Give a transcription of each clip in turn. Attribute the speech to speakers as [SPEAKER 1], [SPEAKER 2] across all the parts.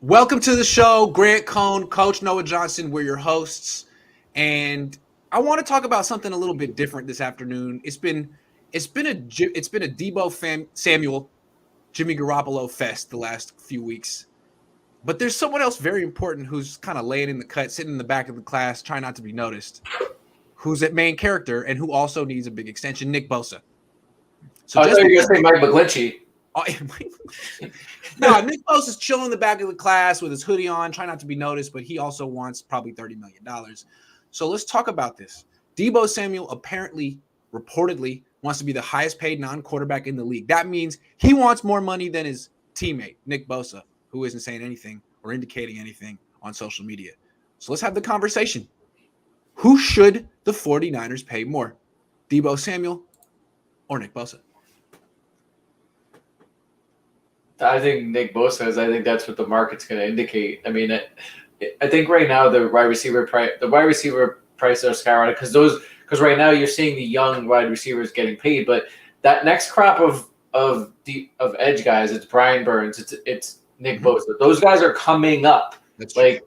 [SPEAKER 1] Welcome to the show, Grant Cohn, Coach Noah Johnston. We're your hosts, and I want to talk about something a little bit different this afternoon. It's been a Deebo Samuel, Jimmy Garoppolo fest the last few weeks, but there's someone else very important who's kind of laying in the cut, sitting in the back of the class, trying not to be noticed, who's that main character and who also needs a big extension, Nick Bosa.
[SPEAKER 2] So I thought you were going to say Mike McGlinchey.
[SPEAKER 1] Oh, no, Nick Bosa's chilling in the back of the class with his hoodie on, trying not to be noticed, but he also wants probably $30 million. So let's talk about this. Deebo Samuel reportedly wants to be the highest paid non-quarterback in the league. That means he wants more money than his teammate, Nick Bosa, who isn't saying anything or indicating anything on social media. So let's have the conversation. Who should the 49ers pay more, Deebo Samuel or Nick Bosa?
[SPEAKER 2] I think Nick Bosa is. I think that's what the market's going to indicate. I mean, I think right now the wide receiver prices are skyrocketing because right now you're seeing the young wide receivers getting paid, but that next crop of edge guys, it's Brian Burns, it's Nick Bosa. Those guys are coming up.
[SPEAKER 1] That's
[SPEAKER 2] true.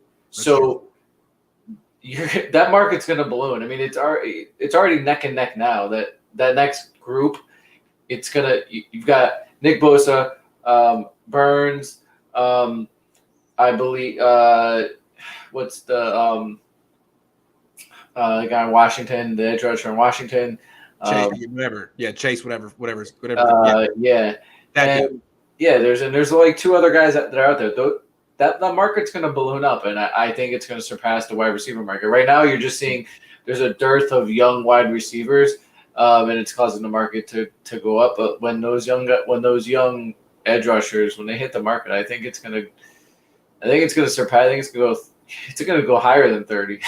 [SPEAKER 2] That market's going to balloon. I mean, it's already neck and neck now. That next group, you've got Nick Bosa. Burns, I believe. What's the guy in Washington? The edge rusher in Washington.
[SPEAKER 1] Chase, whatever.
[SPEAKER 2] Yeah. There's like two other guys that are out there. That market's going to balloon up, and I think it's going to surpass the wide receiver market. Right now, you're just seeing there's a dearth of young wide receivers, and it's causing the market to go up. But when those young edge rushers, when they hit the market, I think it's gonna surpass. I think it's gonna go higher than 30.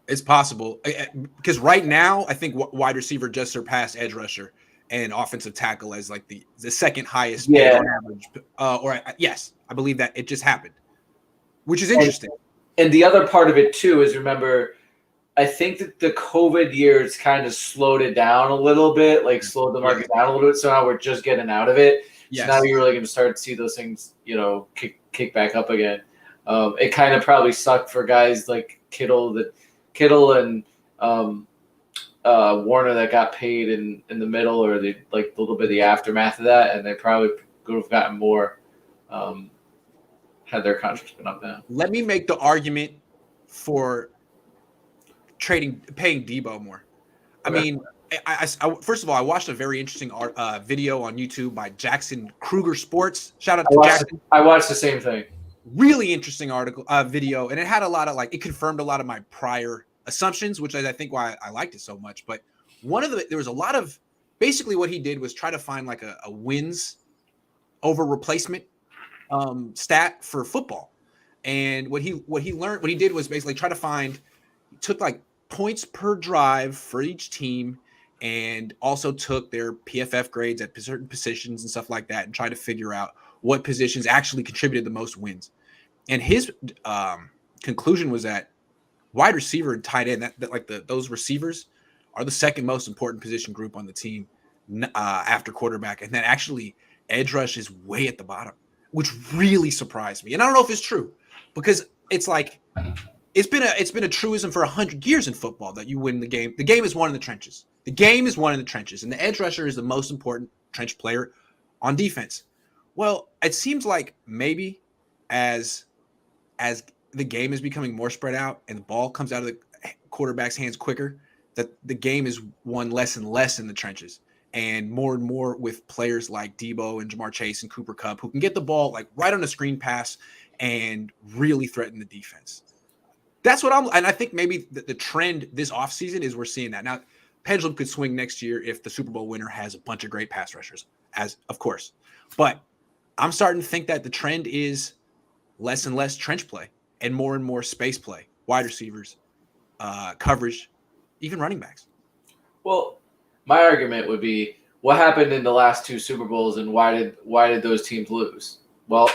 [SPEAKER 1] It's possible because right now I think wide receiver just surpassed edge rusher and offensive tackle as like the second highest on average. Yes, I believe that it just happened, which is interesting.
[SPEAKER 2] And the other part of it too is, remember, I think that the COVID years kind of slowed it down a little bit, slowed the market down a little bit. So now we're just getting out of it. Yes. So now you're really going to start to see those things, kick back up again. It kind of probably sucked for guys like Kittle and Warner that got paid in the middle or a little bit of the aftermath of that, and they probably could have gotten more had their contracts been up now.
[SPEAKER 1] Let me make the argument for paying Deebo more. I mean, I first of all, I watched a very interesting video on YouTube by Jackson Kruger Sports. Shout out to Jackson.
[SPEAKER 2] I watched the same thing.
[SPEAKER 1] Really interesting video, and it had a lot of it confirmed a lot of my prior assumptions, which I think why I liked it so much. But there was a lot of, basically what he did was try to find a wins over replacement stat for football, and what he did was basically try to find, took points per drive for each team, and also took their PFF grades at certain positions and stuff like that, and tried to figure out what positions actually contributed the most wins. And his conclusion was that wide receiver and tight end, those receivers are the second most important position group on the team after quarterback, and that actually edge rush is way at the bottom, which really surprised me. And I don't know if it's true, because it's been a truism for 100 years in football that you win the game. The game is won in the trenches. The game is won in the trenches, and the edge rusher is the most important trench player on defense. Well, it seems like maybe as the game is becoming more spread out and the ball comes out of the quarterback's hands quicker, that the game is won less and less in the trenches, and more with players like Deebo and Jamar Chase and Cooper Kupp, who can get the ball right on a screen pass and really threaten the defense. That's what and I think maybe the trend this offseason is we're seeing that. Now, pendulum could swing next year if the Super Bowl winner has a bunch of great pass rushers, as of course. But I'm starting to think that the trend is less and less trench play and more space play, wide receivers, coverage, even running backs.
[SPEAKER 2] Well, my argument would be, what happened in the last two Super Bowls, and why did those teams lose? Well,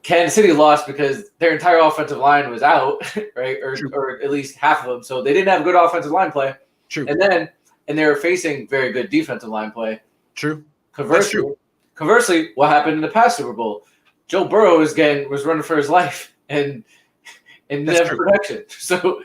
[SPEAKER 2] Kansas City lost because their entire offensive line was out, right? Or at least half of them. So they didn't have good offensive line play.
[SPEAKER 1] True.
[SPEAKER 2] And they were facing very good defensive line play.
[SPEAKER 1] True.
[SPEAKER 2] Conversely, what happened in the past Super Bowl? Joe Burrow was running for his life and never protection. So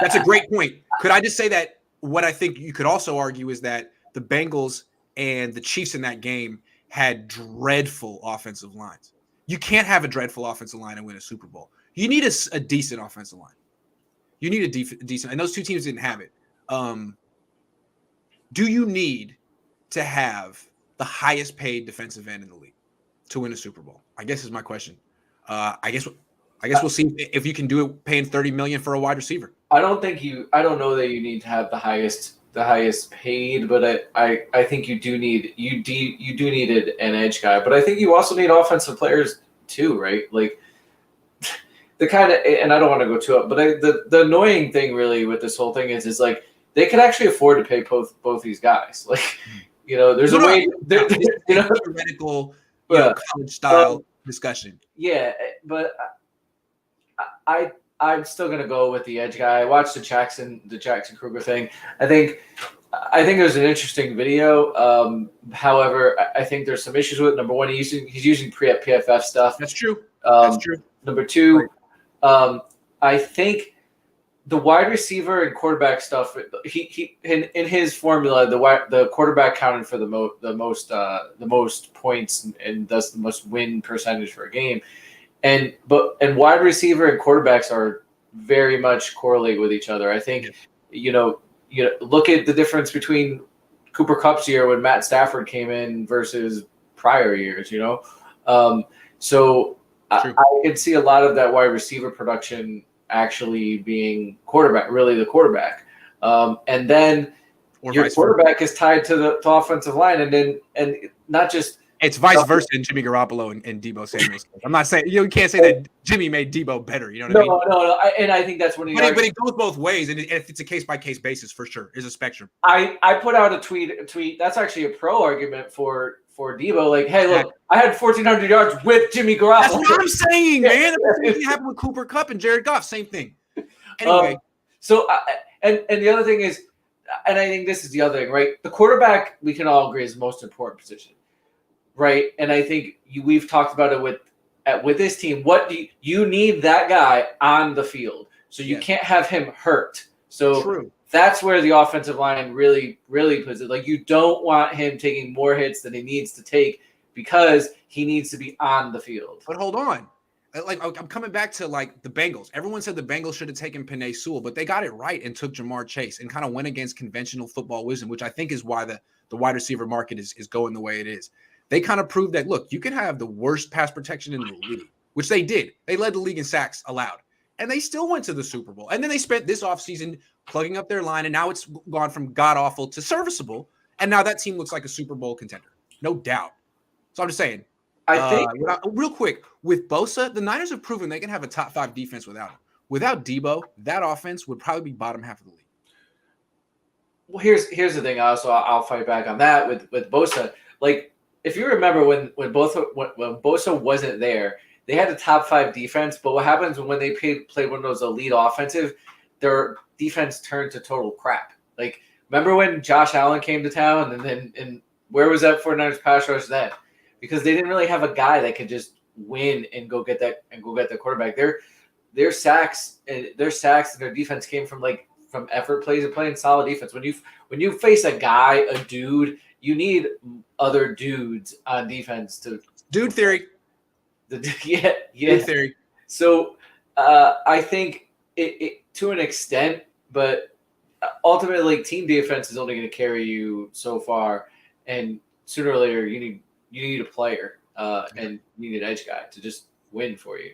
[SPEAKER 1] that's a great point. Could I just say that what I think you could also argue is that the Bengals and the Chiefs in that game had dreadful offensive lines. You can't have a dreadful offensive line and win a Super Bowl. You need a decent offensive line. You need a decent, and those two teams didn't have it. Do you need to have the highest paid defensive end in the league to win a Super Bowl? I guess is my question. I guess we'll see if you can do it paying $30 million for a wide receiver.
[SPEAKER 2] I don't know that you need to have the highest paid, but I think you do need an edge guy. But I think you also need offensive players too, right? Like the kind of, and I don't want to go too up, but the annoying thing really with this whole thing is like they could actually afford to pay both these guys. Like, there's a way.
[SPEAKER 1] Theoretical, college style discussion.
[SPEAKER 2] Yeah, but I'm still gonna go with the edge guy. I watched the Jackson Kruger thing. I think it was an interesting video. However, I think there's some issues with it. Number one, he's using PFF stuff.
[SPEAKER 1] That's true.
[SPEAKER 2] Number two, I think the wide receiver and quarterback stuff. He in his formula, the quarterback counted for the most points and thus the most win percentage for a game. And wide receiver and quarterbacks are very much correlate with each other. I think, look at the difference between Cooper Kupp's year when Matt Stafford came in versus prior years, So I can see a lot of that wide receiver production actually being really the quarterback. And then your quarterback is tied to the offensive line, and not just.
[SPEAKER 1] It's vice versa in Jimmy Garoppolo and Deebo Samuel. I'm not saying you can't say that Jimmy made Deebo better. You know what I mean?
[SPEAKER 2] No. And I think that's when he.
[SPEAKER 1] But it goes both ways, and if it's a case by case basis, for sure, is a spectrum.
[SPEAKER 2] I put out a tweet. That's actually a pro argument for Deebo. Like, hey, look, I had 1,400 yards with Jimmy Garoppolo.
[SPEAKER 1] That's what I'm saying, man. That's what happened with Cooper Kupp and Jared Goff. Same thing. Anyway,
[SPEAKER 2] and the other thing is, and I think this is the other thing, right? The quarterback, we can all agree, is the most important position. Right, and I think we've talked about it with this team. What do you need that guy on the field? So you can't have him hurt. So that's where the offensive line really, really puts it. Like, you don't want him taking more hits than he needs to take because he needs to be on the field.
[SPEAKER 1] But hold on, like I'm coming back to like the Bengals. Everyone said the Bengals should have taken Penei Sewell, but they got it right and took Jamar Chase and kind of went against conventional football wisdom, which I think is why the wide receiver market is going the way it is. They kind of proved that, look, you can have the worst pass protection in the league, which they did. They led the league in sacks allowed, and they still went to the Super Bowl. And then they spent this offseason plugging up their line, and now it's gone from god-awful to serviceable, and now that team looks like a Super Bowl contender. No doubt. So I'm just saying.
[SPEAKER 2] I think
[SPEAKER 1] real quick, with Bosa, the Niners have proven they can have a top 5 defense without him. Without Deebo, that offense would probably be bottom half of the league.
[SPEAKER 2] Well, here's the thing. Also, I'll fight back on that with Bosa. Like, if you remember when Bosa wasn't there, they had a top 5 defense. But what happens when they played one of those elite offensive, their defense turned to total crap. Like, remember when Josh Allen came to town, and where was that 49ers pass rush then? Because they didn't really have a guy that could just win and go get the quarterback. Their sacks and their defense came from effort plays and playing solid defense. When you face a guy, a dude, you need other dudes on defense to
[SPEAKER 1] dude theory.
[SPEAKER 2] Dude
[SPEAKER 1] Theory.
[SPEAKER 2] So I think it to an extent, but ultimately, team defense is only going to carry you so far, and sooner or later, you need a player and you need an edge guy to just win for you.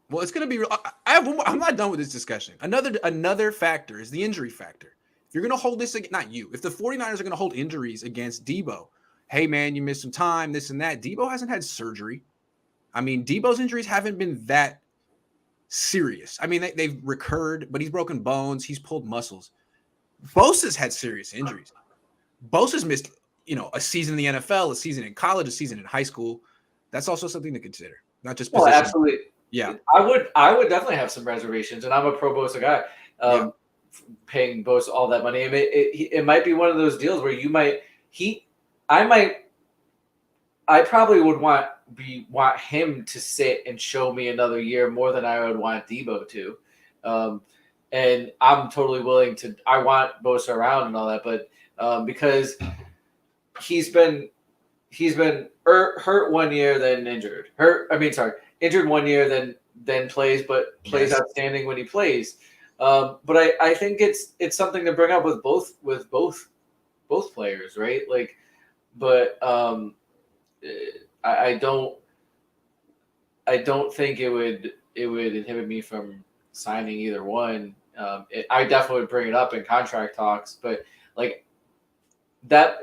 [SPEAKER 1] Well, it's going to be. I'm not done with this discussion. Another factor is the injury factor. If you're going to hold this, not you. If the 49ers are going to hold injuries against Deebo, hey man, you missed some time, this and that. Deebo hasn't had surgery. I mean, Deebo's injuries haven't been that serious. I mean, they've recurred, but he's broken bones. He's pulled muscles. Bosa's had serious injuries. Bosa's missed, a season in the NFL, a season in college, a season in high school. That's also something to consider. not just
[SPEAKER 2] Well,
[SPEAKER 1] position.
[SPEAKER 2] absolutely.
[SPEAKER 1] Yeah.
[SPEAKER 2] I would definitely have some reservations, and I'm a pro Bosa guy. Paying Bosa all that money, it might be one of those deals where I probably would want him to sit and show me another year more than I would want Deebo to. And I'm totally willing to. I want Bosa around and all that, but because he's been hurt 1 year, then injured. Injured 1 year, then plays, but plays outstanding when he plays. But I think it's something to bring up with both players, right? Like, but I don't think it would inhibit me from signing either one. I definitely would bring it up in contract talks, but like that,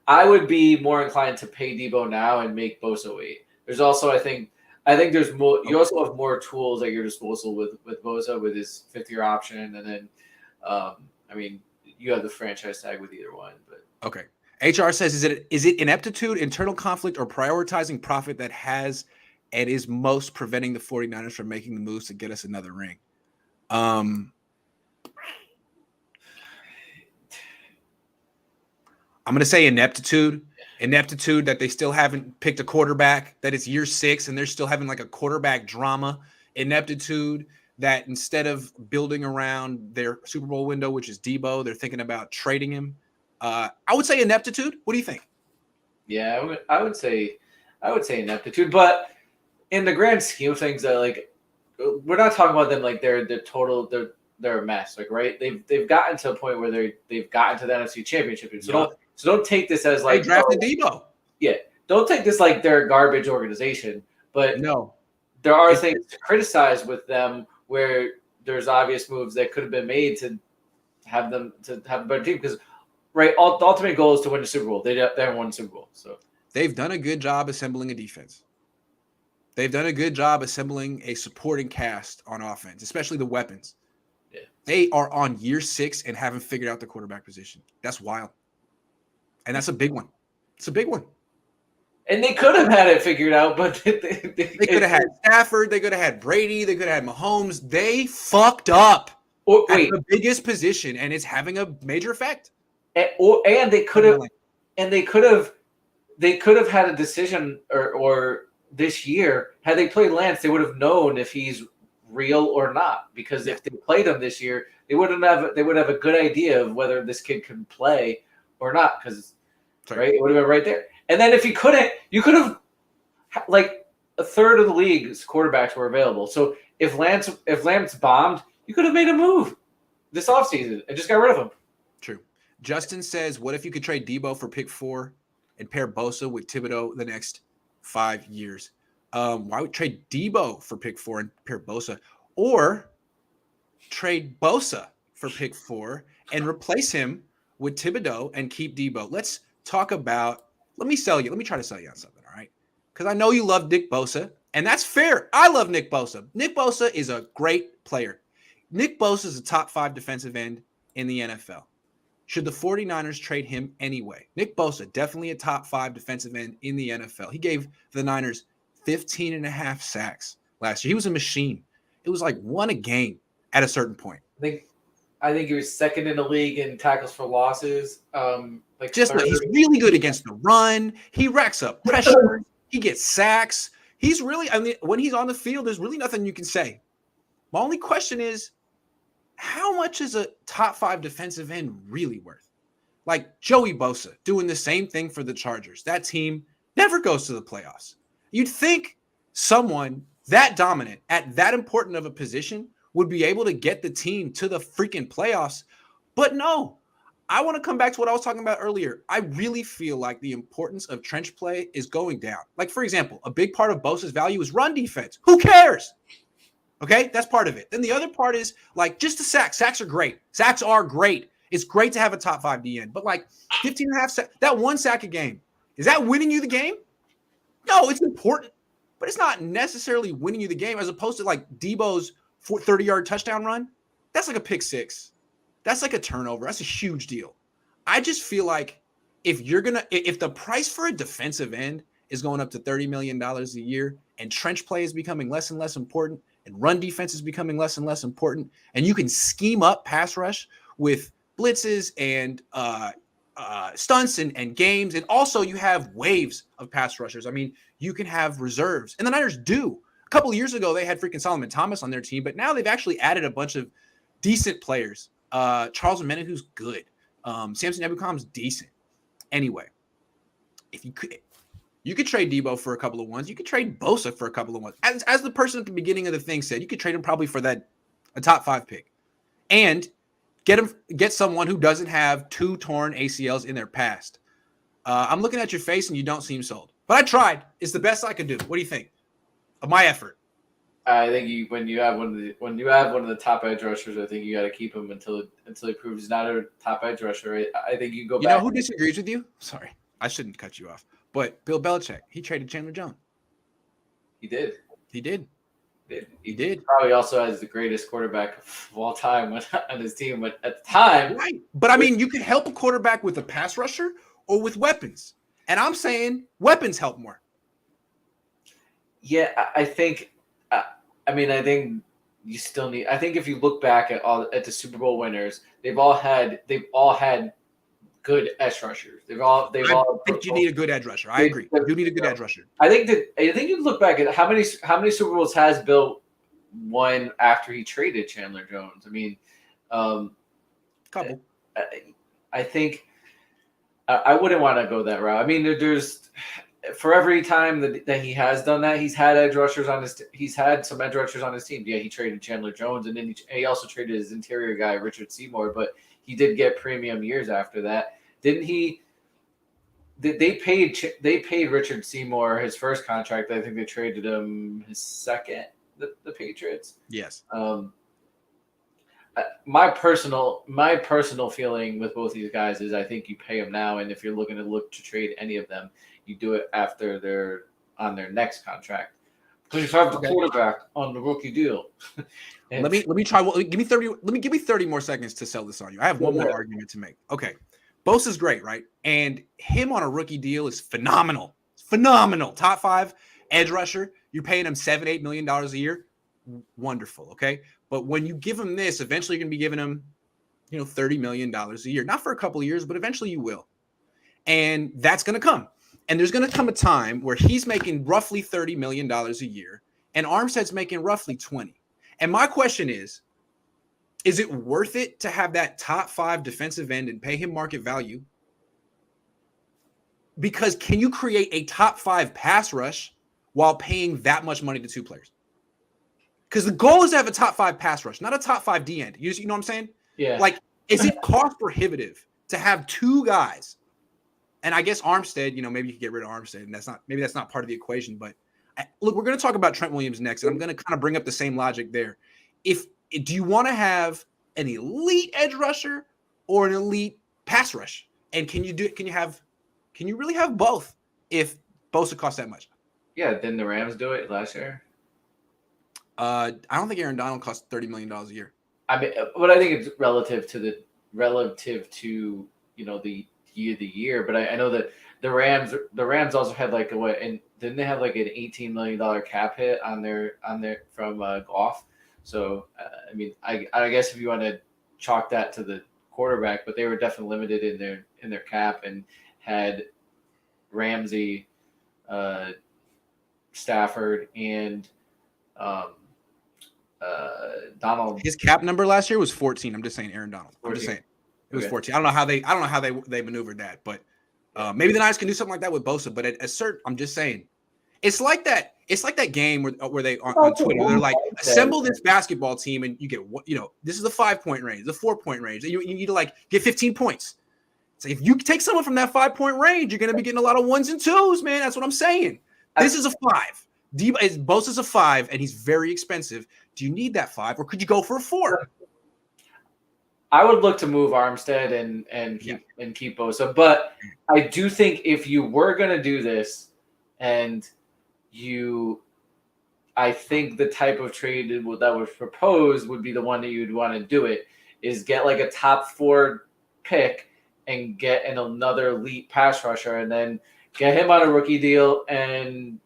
[SPEAKER 2] I would be more inclined to pay Deebo now and make Bosa wait. There's also, I think there's more. You also have more tools at your disposal with Bosa with his 5th-year option, and then, you have the franchise tag with either one. But
[SPEAKER 1] okay. HR says, is it ineptitude, internal conflict, or prioritizing profit that has and is most preventing the 49ers from making the moves to get us another ring? I'm going to say ineptitude that they still haven't picked a quarterback, that it's year 6 and they're still having like a quarterback drama. Ineptitude that instead of building around their Super Bowl window, which is Deebo, they're thinking about trading him. I would say ineptitude. What do you think?
[SPEAKER 2] Yeah, I would say ineptitude, but in the grand scheme of things, we're not talking about them like they're a mess, like, right? They've gotten to a point where they've gotten to the NFC Championship, so don't take this as like
[SPEAKER 1] they drafted Deebo.
[SPEAKER 2] Yeah, don't take this like they're a garbage organization, but
[SPEAKER 1] no,
[SPEAKER 2] there are things to criticize with them where there's obvious moves that could have been made to have a better team because. Right, the ultimate goal is to win the Super Bowl. They haven't won the Super Bowl, so
[SPEAKER 1] they've done a good job assembling a defense. They've done a good job assembling a supporting cast on offense, especially the weapons.
[SPEAKER 2] Yeah,
[SPEAKER 1] they are on year 6 and haven't figured out the quarterback position. That's wild, and that's a big one. It's a big one.
[SPEAKER 2] And they could have had it figured out, but they
[SPEAKER 1] could have had Stafford. They could have had Brady. They could have had Mahomes. They fucked up at the biggest position, and it's having a major effect.
[SPEAKER 2] And they could have had a decision or this year had they played Lance, they would have known if he's real or not, because if they played him this year, they would have a good idea of whether this kid can play or not, because right, it would have been right there. And then if you couldn't, you could have, like, a third of the league's quarterbacks were available. So if Lance bombed, you could have made a move this offseason and just got rid of him.
[SPEAKER 1] True. Justin says, what if you could trade Deebo for pick 4 and pair Bosa with Thibodeau the next 5 years? Why would trade Deebo for pick 4 and pair Bosa? Or trade Bosa for pick 4 and replace him with Thibodeau and keep Deebo? Let me try to sell you on something, all right? Because I know you love Nick Bosa, and that's fair. I love Nick Bosa. Nick Bosa is a great player. Nick Bosa is a top 5 defensive end in the NFL. Should the 49ers trade him anyway? Nick Bosa, definitely a top 5 defensive end in the NFL. He gave the Niners 15.5 sacks last year. He was a machine. It was like 1 a game at a certain point.
[SPEAKER 2] I think he was second in the league in tackles for losses.
[SPEAKER 1] He's really good against the run. He racks up pressure. He gets sacks. When he's on the field, there's really nothing you can say. My only question is, how much is a top 5 defensive end really worth? Like Joey Bosa doing the same thing for the Chargers. That team never goes to the playoffs. You'd think someone that dominant at that important of a position would be able to get the team to the freaking playoffs. But no, I want to come back to what I was talking about earlier. I really feel like the importance of trench play is going down. Like, for example, a big part of Bosa's value is run defense. Who cares? Okay, that's part of it. Then the other part is like just the sacks. Sacks are great. Sacks are great. It's great to have a top 5 DN, but like 15.5 sacks, that 1 sack a game, is that winning you the game? No, it's important, but it's not necessarily winning you the game as opposed to like Deebo's 30-yard touchdown run. That's like a pick 6. That's like a turnover. That's a huge deal. I just feel like if the price for a defensive end is going up to $30 million a year, and trench play is becoming less and less important, and run defense is becoming less and less important, and you can scheme up pass rush with blitzes and stunts and games, and also you have waves of pass rushers. I mean, you can have reserves, and the Niners do. A couple of years ago, they had freaking Solomon Thomas on their team, but now they've actually added a bunch of decent players. Charles Omenihu's good. Samson Ebukam's decent. Anyway, if you could trade Deebo for a couple of ones. You could trade Bosa for a couple of ones. As the person at the beginning of the thing said, you could trade him probably for a top 5 pick, and get someone who doesn't have 2 torn ACLs in their past. I'm looking at your face and you don't seem sold, but I tried. It's the best I could do. What do you think of my effort?
[SPEAKER 2] I think when you have one of the top edge rushers, I think you got to keep him until he proves he's not a top edge rusher. I think you go back.
[SPEAKER 1] You know who disagrees with you? Sorry, I shouldn't cut you off. But Bill Belichick, he traded Chandler Jones.
[SPEAKER 2] He did.
[SPEAKER 1] He did.
[SPEAKER 2] He did. Probably also has the greatest quarterback of all time on his team, but at the time,
[SPEAKER 1] right? But I mean, you can help a quarterback with a pass rusher or with weapons, and I'm saying weapons help more.
[SPEAKER 2] Yeah, I think. I think you still need. I think if you look back at the Super Bowl winners, they've all had good edge rushers. I
[SPEAKER 1] think you need a good edge rusher. I agree. You need a good edge rusher.
[SPEAKER 2] I think you look back at how many Super Bowls has Bill won after he traded Chandler Jones. I mean,
[SPEAKER 1] couple.
[SPEAKER 2] I think I wouldn't want to go that route. I mean, there's for every time that he has done that, he's had some edge rushers on his team. Yeah, he traded Chandler Jones, and then he also traded his interior guy Richard Seymour, but he did get premium years after that. Didn't he? They paid Richard Seymour his first contract. I think they traded him his second, the Patriots.
[SPEAKER 1] Yes.
[SPEAKER 2] My personal feeling with both these guys is I think you pay them now, and if you're looking to trade any of them, you do it after they're on their next contract. Because you have the quarterback on the rookie deal.
[SPEAKER 1] Let me try. Give me 30. Give me 30 more seconds to sell this on you. I have one more argument to make. Okay, Bosa's great, right? And him on a rookie deal is phenomenal. Phenomenal. Top 5 edge rusher. You're paying him $7-8 million a year. Wonderful. Okay, but when you give him this, eventually you're going to be giving him, $30 million a year. Not for a couple of years, but eventually you will. And that's going to come. And there's going to come a time where he's making roughly $30 million a year, and Armstead's making roughly 20. And my question is it worth it to have that top 5 defensive end and pay him market value? Because can you create a top 5 pass rush while paying that much money to 2 players? Because the goal is to have a top 5 pass rush, not a top 5 D end. You know what I'm saying?
[SPEAKER 2] Yeah.
[SPEAKER 1] Like, is it cost prohibitive to have 2 guys? And I guess Armstead, maybe you could get rid of Armstead, and that's not part of the equation. But look, we're going to talk about Trent Williams next, and I'm going to kind of bring up the same logic there. Do you want to have an elite edge rusher or an elite pass rush? And can you really have both if Bosa costs that much?
[SPEAKER 2] Yeah, didn't the Rams do it last year?
[SPEAKER 1] I don't think Aaron Donald cost $30 million a year.
[SPEAKER 2] I mean, but I think it's relative to the year. But I know that the Rams also had and didn't they have like an $18 million cap hit on their from Goff? So I mean, I guess if you want to chalk that to the quarterback, but they were definitely limited in their cap and had Ramsey, Stafford, and Donald.
[SPEAKER 1] His cap number last year was 14. I'm just saying Aaron Donald. 14. I'm just saying it was 14. I don't know how they maneuvered that, but maybe the Niners can do something like that with Bosa. But at certain, I'm just saying, it's like that. It's like that game where they on Twitter, they're like, assemble this basketball team, and you get this is the 5-point range, the 4-point range. You need to get 15 points. So if you take someone from that 5-point range, you're going to be getting a lot of 1s and 2s, man. That's what I'm saying. This is a 5. Bosa's a 5, and he's very expensive. Do you need that 5, or could you go for a 4?
[SPEAKER 2] I would look to move Armstead and keep Bosa, but I do think if you were going to do this, I think the type of trade that was proposed would be the one that you'd want to do it, is get like a top 4 pick and get another elite pass rusher, and then get him on a rookie deal, and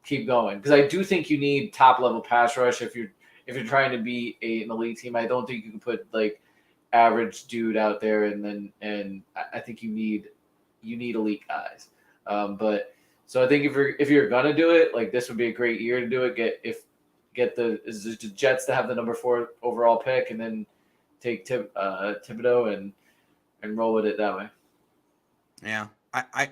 [SPEAKER 2] keep going. Because I do think you need top level pass rush if you're trying to be an elite team. I don't think you can put like average dude out there, and I think you need elite guys. But so I think if you're gonna do it, like this would be a great year to do it. Get the Jets to have the number 4 overall pick, and then take Thibodeau and roll with it that way.
[SPEAKER 1] Yeah, I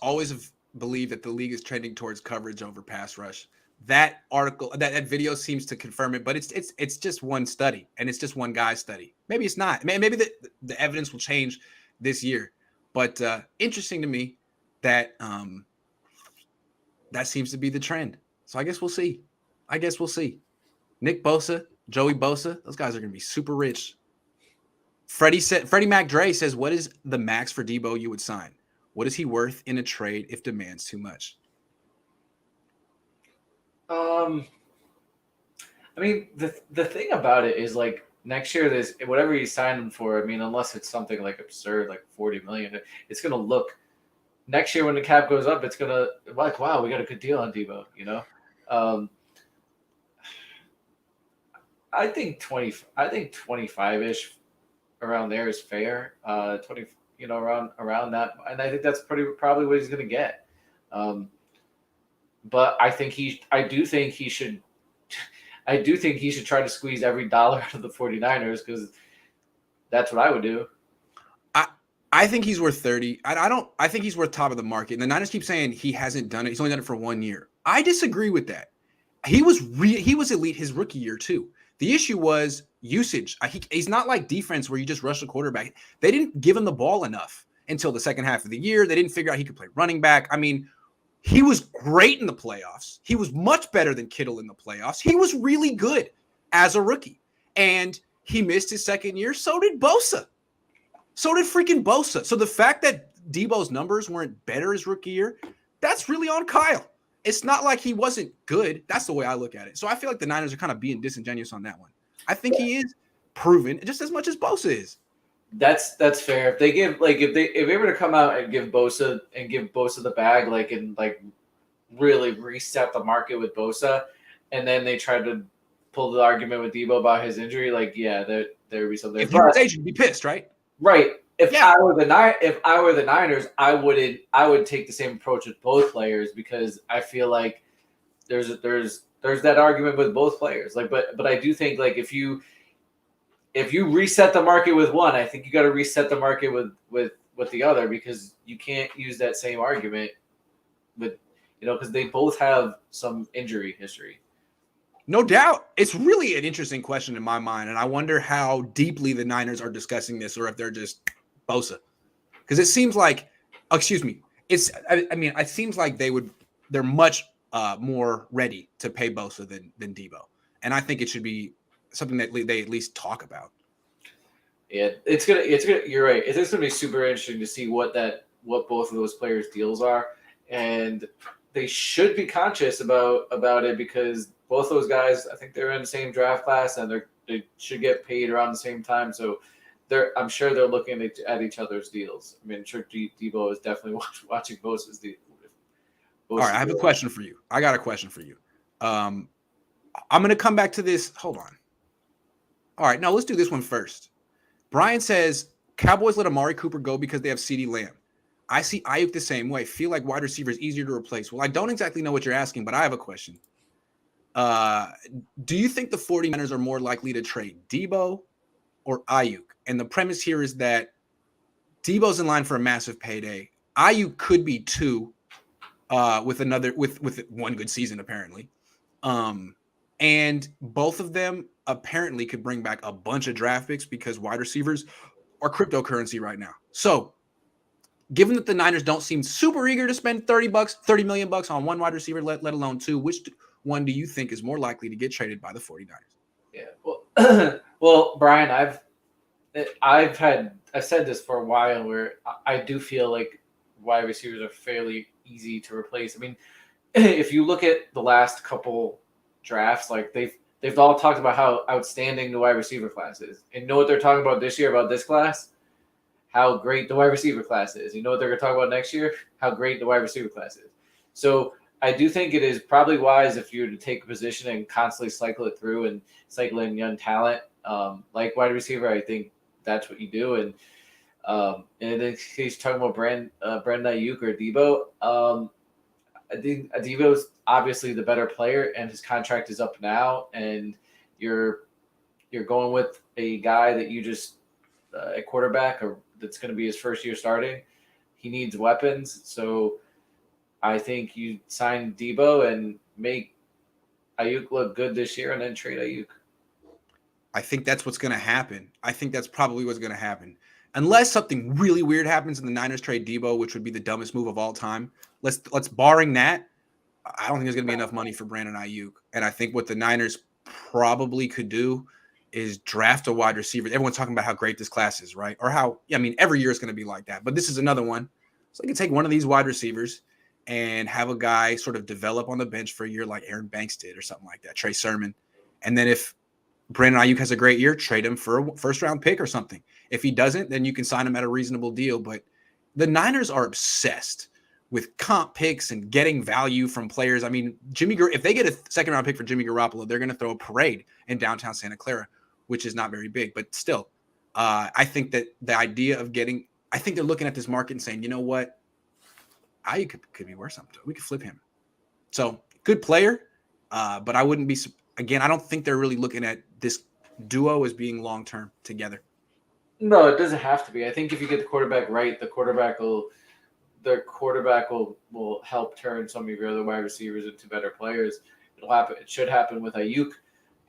[SPEAKER 1] always have believed that the league is trending towards coverage over pass rush. That article, that video seems to confirm it, but it's just one study, and it's just one guy's study. Maybe it's not. Maybe the evidence will change this year. But interesting to me that that seems to be the trend. So I guess we'll see. Nick Bosa, Joey Bosa, those guys are going to be super rich. Freddie McDre says, "What is the max for Deebo you would sign? What is he worth in a trade if demands too much?"
[SPEAKER 2] I mean, the thing about it is like next year, there's whatever you sign him for. I mean, unless it's something like absurd, like $40 million, it's gonna look next year when the cap goes up. It's gonna like, wow, we got a good deal on Deebo. You know, I think 25-ish around there is fair. 20, you know, around that, and I think that's probably what he's gonna get. But I do think he should try to squeeze every dollar out of the 49ers, because that's what I would do.
[SPEAKER 1] I think he's worth 30. I think he's worth top of the market. And the Niners keep saying he hasn't done it. He's only done it for 1 year. I disagree with that. He was elite his rookie year too. The issue was usage. He's not like defense where you just rush the quarterback. They didn't give him the ball enough until the second half of the year. They didn't figure out he could play running back. I mean, he was great in the playoffs. He was much better than Kittle in the playoffs. He was really good as a rookie. And he missed his second year. So did Bosa. So did freaking Bosa. So the fact that Deebo's numbers weren't better his rookie year, that's really on Kyle. It's not like he wasn't good. That's the way I look at it. So I feel like the Niners are kind of being disingenuous on that one. I think he is proven just as much as Bosa is.
[SPEAKER 2] That's fair. If they give if they were to come out and give Bosa the bag, and really reset the market with Bosa, and then they tried to pull the argument with Deebo about his injury, there would be something.
[SPEAKER 1] If you were his agent, you'd be pissed, right?
[SPEAKER 2] Right. If I were the Niners, I would take the same approach with both players, because I feel like there's that argument with both players. But I do think if you reset the market with one, I think you got to reset the market with the other, because you can't use that same argument because they both have some injury history.
[SPEAKER 1] No doubt. It's really an interesting question in my mind, and I wonder how deeply the Niners are discussing this, or if they're just Bosa. Because it seems like, it seems like they're much more ready to pay Bosa than Deebo. And I think it should be something that they at least talk about.
[SPEAKER 2] Yeah, it's gonna. You're right. It's gonna be super interesting to see what both of those players' deals are, and they should be conscious about it, because both those guys, I think they're in the same draft class, and they should get paid around the same time. So I'm sure they're looking at each other's deals. I mean, I'm sure Deebo is definitely watching Bosa's deal.
[SPEAKER 1] All right, I have a question for you. I got a question for you. I'm going to come back to this. Hold on. All right, now let's do this one first. Brian says, Cowboys let Amari Cooper go because they have CeeDee Lamb. I see Ayuk the same way. Feel like wide receiver is easier to replace. Well, I don't exactly know what you're asking, but I have a question. Do you think the 49ers are more likely to trade Deebo or Ayuk? And the premise here is that Deebo's in line for a massive payday. Ayuk could be two with one good season, apparently. And both of them apparently could bring back a bunch of draft picks, because wide receivers are cryptocurrency right now. So given that the Niners don't seem super eager to spend $30 million on one wide receiver, let alone two, which one do you think is more likely to get traded by the 49ers?
[SPEAKER 2] Yeah, well, Brian, I've said this for a while, where I do feel like wide receivers are fairly easy to replace. I mean, if you look at the last couple drafts, they've all talked about how outstanding the wide receiver class is, and know what they're talking about this year about this class? how great the wide receiver class is. You know what they're going to talk about next year? How great the wide receiver class is. So I do think it is probably wise if you're to take a position and constantly cycle it through and cycle in young talent like wide receiver. I think that's what you do. And in this case, talking about Brandon Ayuk or Deebo, I think Deebo's obviously the better player, and his contract is up now. And you're going with a guy that you just a quarterback or that's going to be his first year starting. He needs weapons, so I think you sign Deebo and make Ayuk look good this year, and then trade Ayuk.
[SPEAKER 1] I think that's what's going to happen. I think that's probably what's going to happen. Unless something really weird happens and the Niners trade Deebo, which would be the dumbest move of all time. Let's barring that, I don't think there's going to be enough money for Brandon Ayuk. And I think what the Niners probably could do is draft a wide receiver. Everyone's talking about how great this class is, right? Or how, I mean, every year is going to be like that. But this is another one. So they can take one of these wide receivers and have a guy sort of develop on the bench for a year like Aaron Banks did or something like that, Trey Sermon. And then if Brandon Ayuk has a great year, trade him for a first-round pick or something. If he doesn't, then you can sign him at a reasonable deal. But the Niners are obsessed with comp picks and getting value from players. I mean, if they get a second-round pick for Jimmy Garoppolo, they're going to throw a parade in downtown Santa Clara, which is not very big. But still, I think that the idea of I think they're looking at this market and saying, you know what? Ayuk could be worth something. We could flip him. So, good player, but I wouldn't be – again, I don't think they're really looking at this duo as being long-term together.
[SPEAKER 2] No, it doesn't have to be. I think if you get the quarterback right, the quarterback will help turn some of your other wide receivers into better players. It'll happen. It should happen with Ayuk.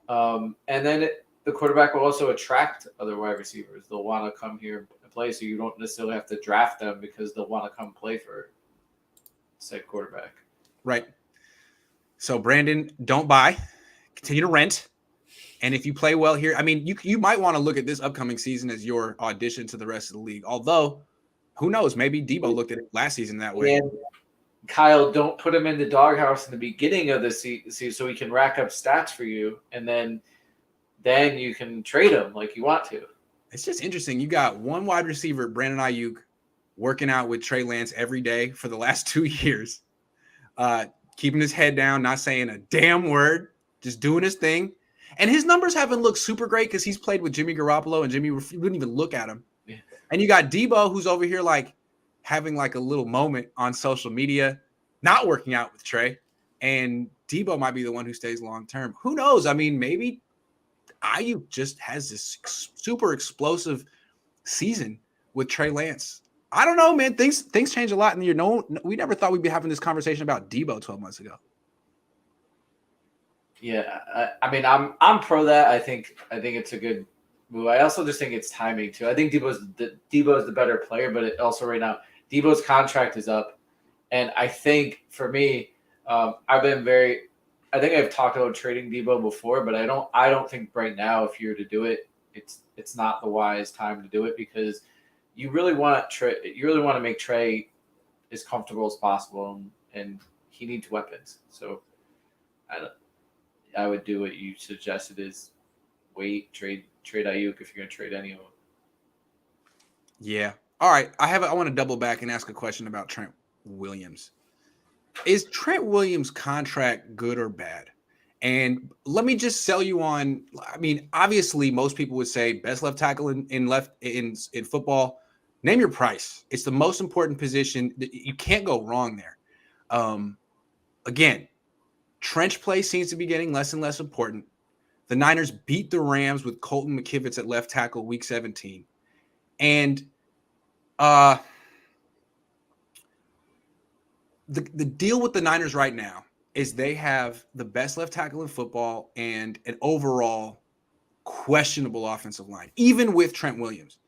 [SPEAKER 2] And then the quarterback will also attract other wide receivers. They'll want to come here and play, so you don't necessarily have to draft them because they'll want to come play for said quarterback.
[SPEAKER 1] Right. So, Brandon, don't buy. Continue to rent. And if you play well here, I mean, you might want to look at this upcoming season as your audition to the rest of the league. Although, who knows? Maybe Deebo looked at it last season that way.
[SPEAKER 2] And Kyle, don't put him in the doghouse in the beginning of the season so he can rack up stats for you, and then you can trade him like you want to.
[SPEAKER 1] It's just interesting. You got one wide receiver, Brandon Ayuk, working out with Trey Lance every day for the last 2 years, keeping his head down, not saying a damn word, just doing his thing. And his numbers haven't looked super great because he's played with Jimmy Garoppolo, and Jimmy wouldn't even look at him. Yeah. And you got Deebo, who's over here like having like a little moment on social media, not working out with Trey. And Deebo might be the one who stays long term. Who knows? I mean, maybe Ayuk just has this super explosive season with Trey Lance. I don't know, man. Things change a lot in the year. We never thought we'd be having this conversation about Deebo 12 months ago.
[SPEAKER 2] Yeah, I mean, I'm pro that. I think it's a good move. I also just think it's timing too. I think Deebo's the better player, but also right now Deebo's contract is up, and I think for me, I think I've talked about trading Deebo before, but I don't think right now if you were to do it, it's not the wise time to do it because you really want to make Trey as comfortable as possible, and he needs weapons. So I would do what you suggested is wait, trade Ayuk if you're going to trade any of them.
[SPEAKER 1] Yeah. All right. I want to double back and ask a question about Trent Williams. Is Trent Williams' contract good or bad? And let me just sell you on, I mean, obviously most people would say best left tackle in football. Name your price. It's the most important position. You can't go wrong there. Again, trench play seems to be getting less and less important. The Niners beat the Rams with Colton McKivitz at left tackle week 17. And the deal with the Niners right now is they have the best left tackle in football and an overall questionable offensive line, even with Trent Williams.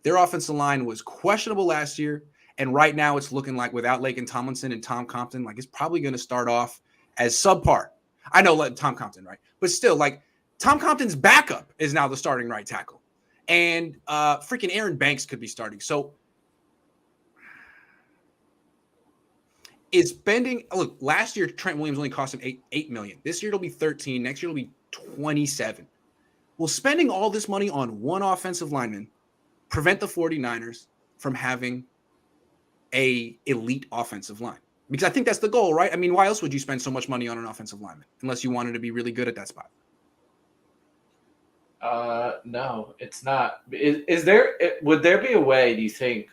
[SPEAKER 1] Their offensive line was questionable last year, and right now it's looking like without Laken Tomlinson and Tom Compton, like it's probably going to start off as subpar. I know Tom Compton, right? But still, like Tom Compton's backup is now the starting right tackle. And freaking Aaron Banks could be starting. So is spending – look, last year Trent Williams only cost him $8 million. This year it'll be 13. Next year it'll be 27. Well, spending all this money on one offensive lineman prevent the 49ers from having a elite offensive line? Because I think that's the goal, right? I mean, why else would you spend so much money on an offensive lineman unless you wanted to be really good at that spot?
[SPEAKER 2] No, it's not. Would there be a way, do you think,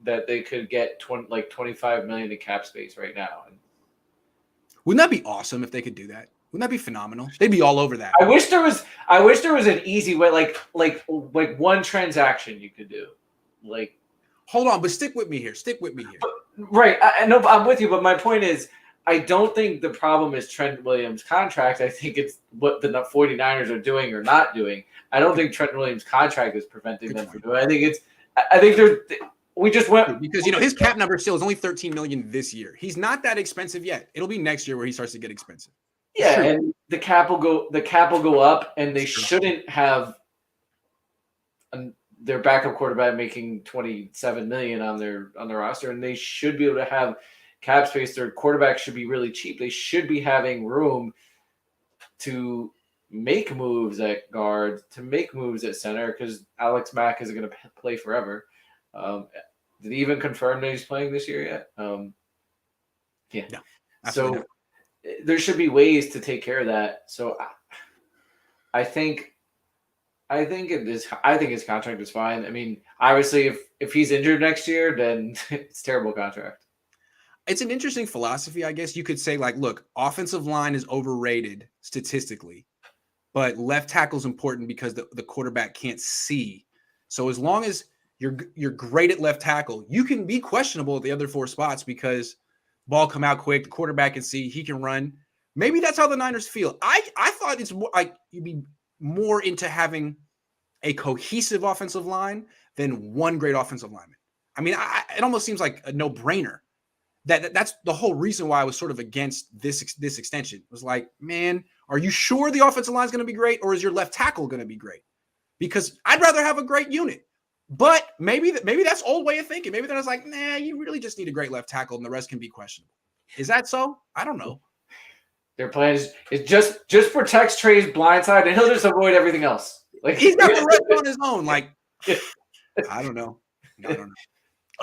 [SPEAKER 2] that they could get 25 million in cap space right now?
[SPEAKER 1] Wouldn't that be awesome if they could do that? Wouldn't that be phenomenal? They'd be all over that.
[SPEAKER 2] I wish there was an easy way, like one transaction you could do. Like,
[SPEAKER 1] hold on, but stick with me here.
[SPEAKER 2] Right. I'm with you, but my point is, I don't think the problem is Trent Williams' contract. I think it's what the 49ers are doing or not doing. I don't think Trent Williams' contract is preventing them from doing it. I think we just went
[SPEAKER 1] because his cap number still is only $13 million this year. He's not that expensive yet. It'll be next year where he starts to get expensive.
[SPEAKER 2] Yeah, and the cap will go up, and they shouldn't have their backup quarterback making $27 million on their roster, and they should be able to have cap space. Their quarterback should be really cheap. They should be having room to make moves at guard, to make moves at center, because Alex Mack isn't going to play forever. Did he even confirm that he's playing this year yet? Yeah. No, so not. There should be ways to take care of that. So I think his contract is fine. I mean, obviously, if he's injured next year, then it's a terrible contract.
[SPEAKER 1] It's an interesting philosophy, I guess. You could say, like, look, offensive line is overrated statistically, but left tackle is important because the quarterback can't see. So as long as you're great at left tackle, you can be questionable at the other four spots because ball come out quick, the quarterback can see, he can run. Maybe that's how the Niners feel. I thought it's more like you'd be more into having a cohesive offensive line than one great offensive lineman. I mean, it almost seems like a no-brainer. That's the whole reason why I was sort of against this extension. It was like, man, are you sure the offensive line is going to be great, or is your left tackle going to be great? Because I'd rather have a great unit. But maybe that's old way of thinking. Maybe they're just like, nah, you really just need a great left tackle, and the rest can be questionable. Is that so? I don't know.
[SPEAKER 2] Their plan is just protects Trey's blind side, and he'll just avoid everything else. Like
[SPEAKER 1] he's got the rest on his own. Like, I don't know.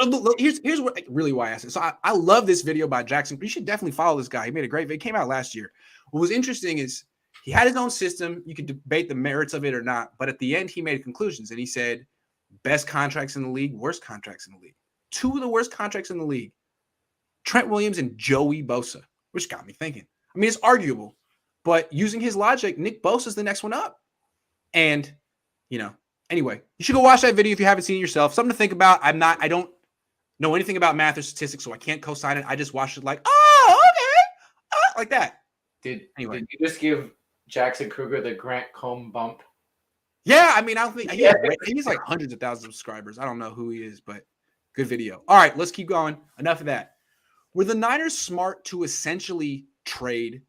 [SPEAKER 1] Look, here's what really why I asked it. So I love this video by Jackson. You should definitely follow this guy. He made a great video. It came out last year. What was interesting is he had his own system. You could debate the merits of it or not, but at the end he made conclusions, and he said best contracts in the league, worst contracts in the league. Two of the worst contracts in the league, Trent Williams and Joey Bosa, which got me thinking. I mean, it's arguable, but using his logic, Nick Bosa is the next one up. And, anyway, you should go watch that video if you haven't seen it yourself. Something to think about. I don't know anything about math or statistics, so I can't co-sign it. I just watched it like, oh, okay, like that.
[SPEAKER 2] Did you just give Jackson Kruger the Grant Cohn bump?
[SPEAKER 1] Yeah, I mean, I don't think he's like hundreds of thousands of subscribers. I don't know who he is, but good video. All right, let's keep going. Enough of that. Were the Niners smart to essentially trade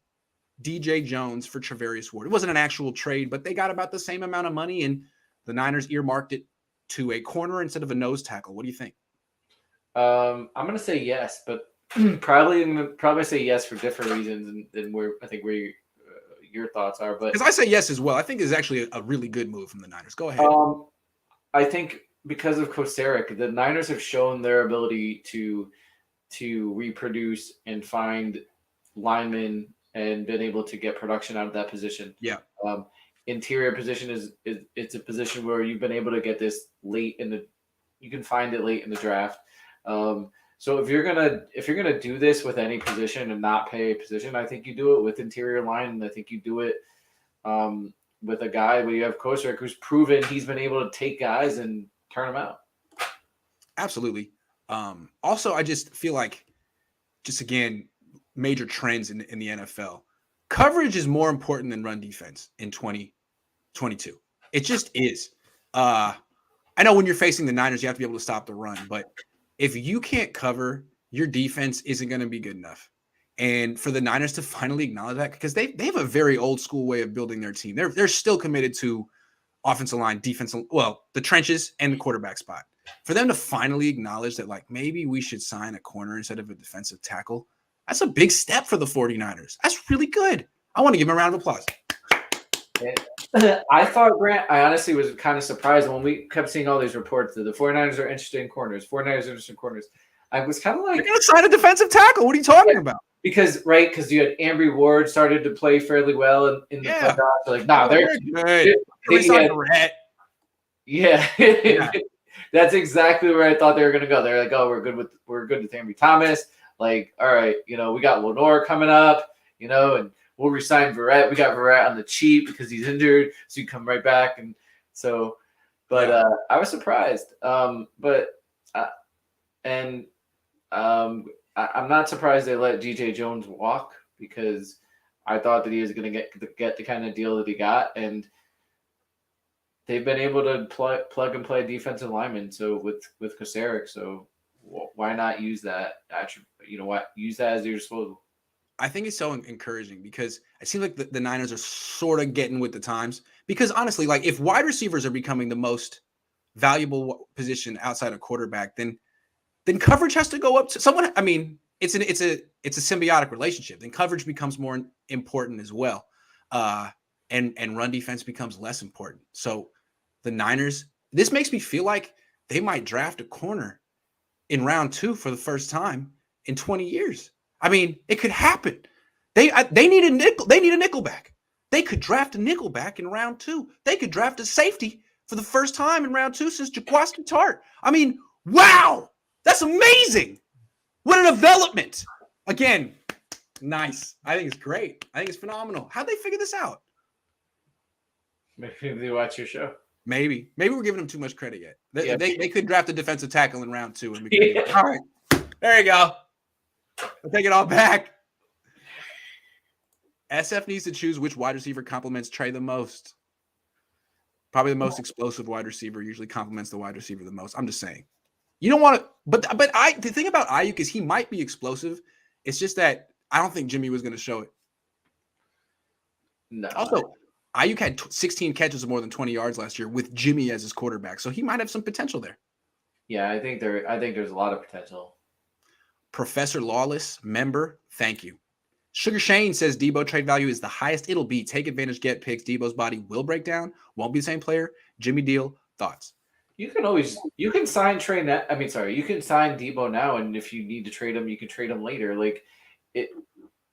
[SPEAKER 1] DJ Jones for Travarius Ward? It wasn't an actual trade, but they got about the same amount of money, and the Niners earmarked it to a corner instead of a nose tackle. What do you think?
[SPEAKER 2] I'm going to say yes, but probably say yes for different reasons than where your thoughts are. But
[SPEAKER 1] because I say yes as well. I think it's actually a really good move from the Niners. Go ahead.
[SPEAKER 2] I think because of Kosaric, the Niners have shown their ability to reproduce and find linemen and been able to get production out of that position.
[SPEAKER 1] Yeah.
[SPEAKER 2] Interior position it's a position where you've been able to get this you can find it late in the draft. So if you're gonna do this with any position and not pay a position, I think you do it with interior line, and I think you do it with a guy where you have Kosaric who's proven he's been able to take guys and turn them out.
[SPEAKER 1] Absolutely. Also, I just feel like, just again, major trends in the NFL. Coverage is more important than run defense in 2022. It just is. I know when you're facing the Niners, you have to be able to stop the run, but if you can't cover, your defense isn't going to be good enough. And for the Niners to finally acknowledge that, because they have a very old school way of building their team. They're still committed to offensive line, defensive, the trenches and the quarterback spot. For them to finally acknowledge that, like, maybe we should sign a corner instead of a defensive tackle, that's a big step for the 49ers. That's really good. I want to give them a round of applause.
[SPEAKER 2] I thought Grant. I honestly was kind of surprised when we kept seeing all these reports that the 49ers are interested in corners. 49ers are interested in corners. I was kind of like,
[SPEAKER 1] they're going to sign a defensive tackle. What are you talking about?
[SPEAKER 2] Because you had Ambry Ward started to play fairly well in the playoffs. They're like, nah, they're
[SPEAKER 1] good.
[SPEAKER 2] Yeah. That's exactly where I thought they were going to go. They're like, oh, we're good with Ambry Thomas. Like, all right, we got Lenore coming up, and we'll resign Verrett. We got Verrett on the cheap because he's injured, so you come right back. And so, but I was surprised. I'm not surprised they let DJ Jones walk because I thought that he was going to get the kind of deal that he got, and they've been able to plug and play defensive linemen. So with Kocurek, so why not use that? Use that as your disposal.
[SPEAKER 1] I think it's so encouraging because it seems like the Niners are sort of getting with the times. Because honestly, like if wide receivers are becoming the most valuable position outside of quarterback, then coverage has to go up to someone. I mean, it's a symbiotic relationship. Then coverage becomes more important as well, and run defense becomes less important. So the Niners, this makes me feel like they might draft a corner in round 2 for the first time in 20 years. I mean, it could happen. They need a nickel. They need a nickelback. They could draft a nickelback in round 2. They could draft a safety for the first time in round 2 since Jaquaski Tart. I mean, wow. That's amazing. What a development. Again, nice. I think it's great. I think it's phenomenal. How'd they figure this out?
[SPEAKER 2] Maybe they watch your show.
[SPEAKER 1] Maybe we're giving them too much credit yet. They could draft a defensive tackle in round 2. And we could all right. There you go. I'll take it all back. SF needs to choose which wide receiver compliments Trey the most. Probably the most explosive wide receiver usually compliments the wide receiver the most. I'm just saying. You don't want to, but the thing about Ayuk is he might be explosive. It's just that I don't think Jimmy was going to show it.
[SPEAKER 2] No.
[SPEAKER 1] Also, Ayuk had 16 catches of more than 20 yards last year with Jimmy as his quarterback, so he might have some potential there.
[SPEAKER 2] Yeah, I think there's a lot of potential.
[SPEAKER 1] Professor Lawless, member, thank you. Sugar Shane says Deebo trade value is the highest it'll be. Take advantage, get picks. Deebo's body will break down. Won't be the same player. Jimmy deal. Thoughts?
[SPEAKER 2] You can sign you can sign Deebo now, and if you need to trade him, you can trade him later. Like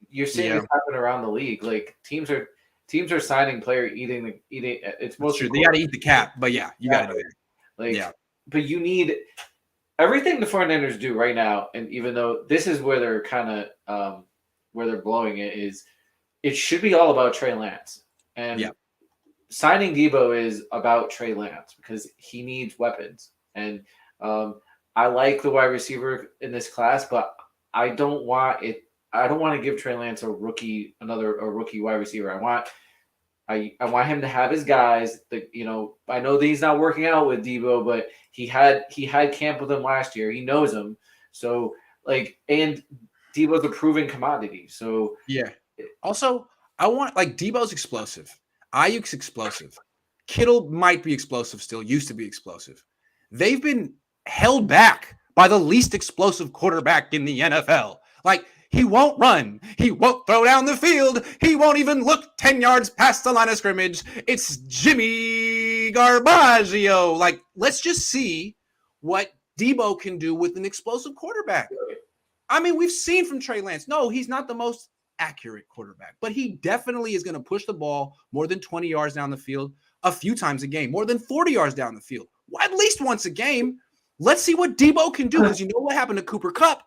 [SPEAKER 2] you're seeing it happen around the league. Like teams are signing player eating. It's mostly
[SPEAKER 1] they got to eat the cap, but you got to do it.
[SPEAKER 2] But you need everything the 49ers do right now, and even though this is where they're kind of where they're blowing it should be all about Trey Lance. And signing Deebo is about Trey Lance because he needs weapons. And I like the wide receiver in this class, but I don't want to give Trey Lance a rookie wide receiver. I want him to have his guys that, I know that he's not working out with Deebo, but he had camp with him last year. He knows him. So and Deebo's a proven commodity. So
[SPEAKER 1] also I want Deebo's explosive. Ayuk's explosive. Kittle might be explosive still, used to be explosive. They've been held back by the least explosive quarterback in the NFL. He won't run. He won't throw down the field. He won't even look 10 yards past the line of scrimmage. It's Jimmy Garbaggio. Let's just see what Deebo can do with an explosive quarterback. I mean, we've seen from Trey Lance. No, he's not the most accurate quarterback, but he definitely is going to push the ball more than 20 yards down the field a few times a game, more than 40 yards down the field, at least once a game. Let's see what Deebo can do, because you know what happened to Cooper Kupp.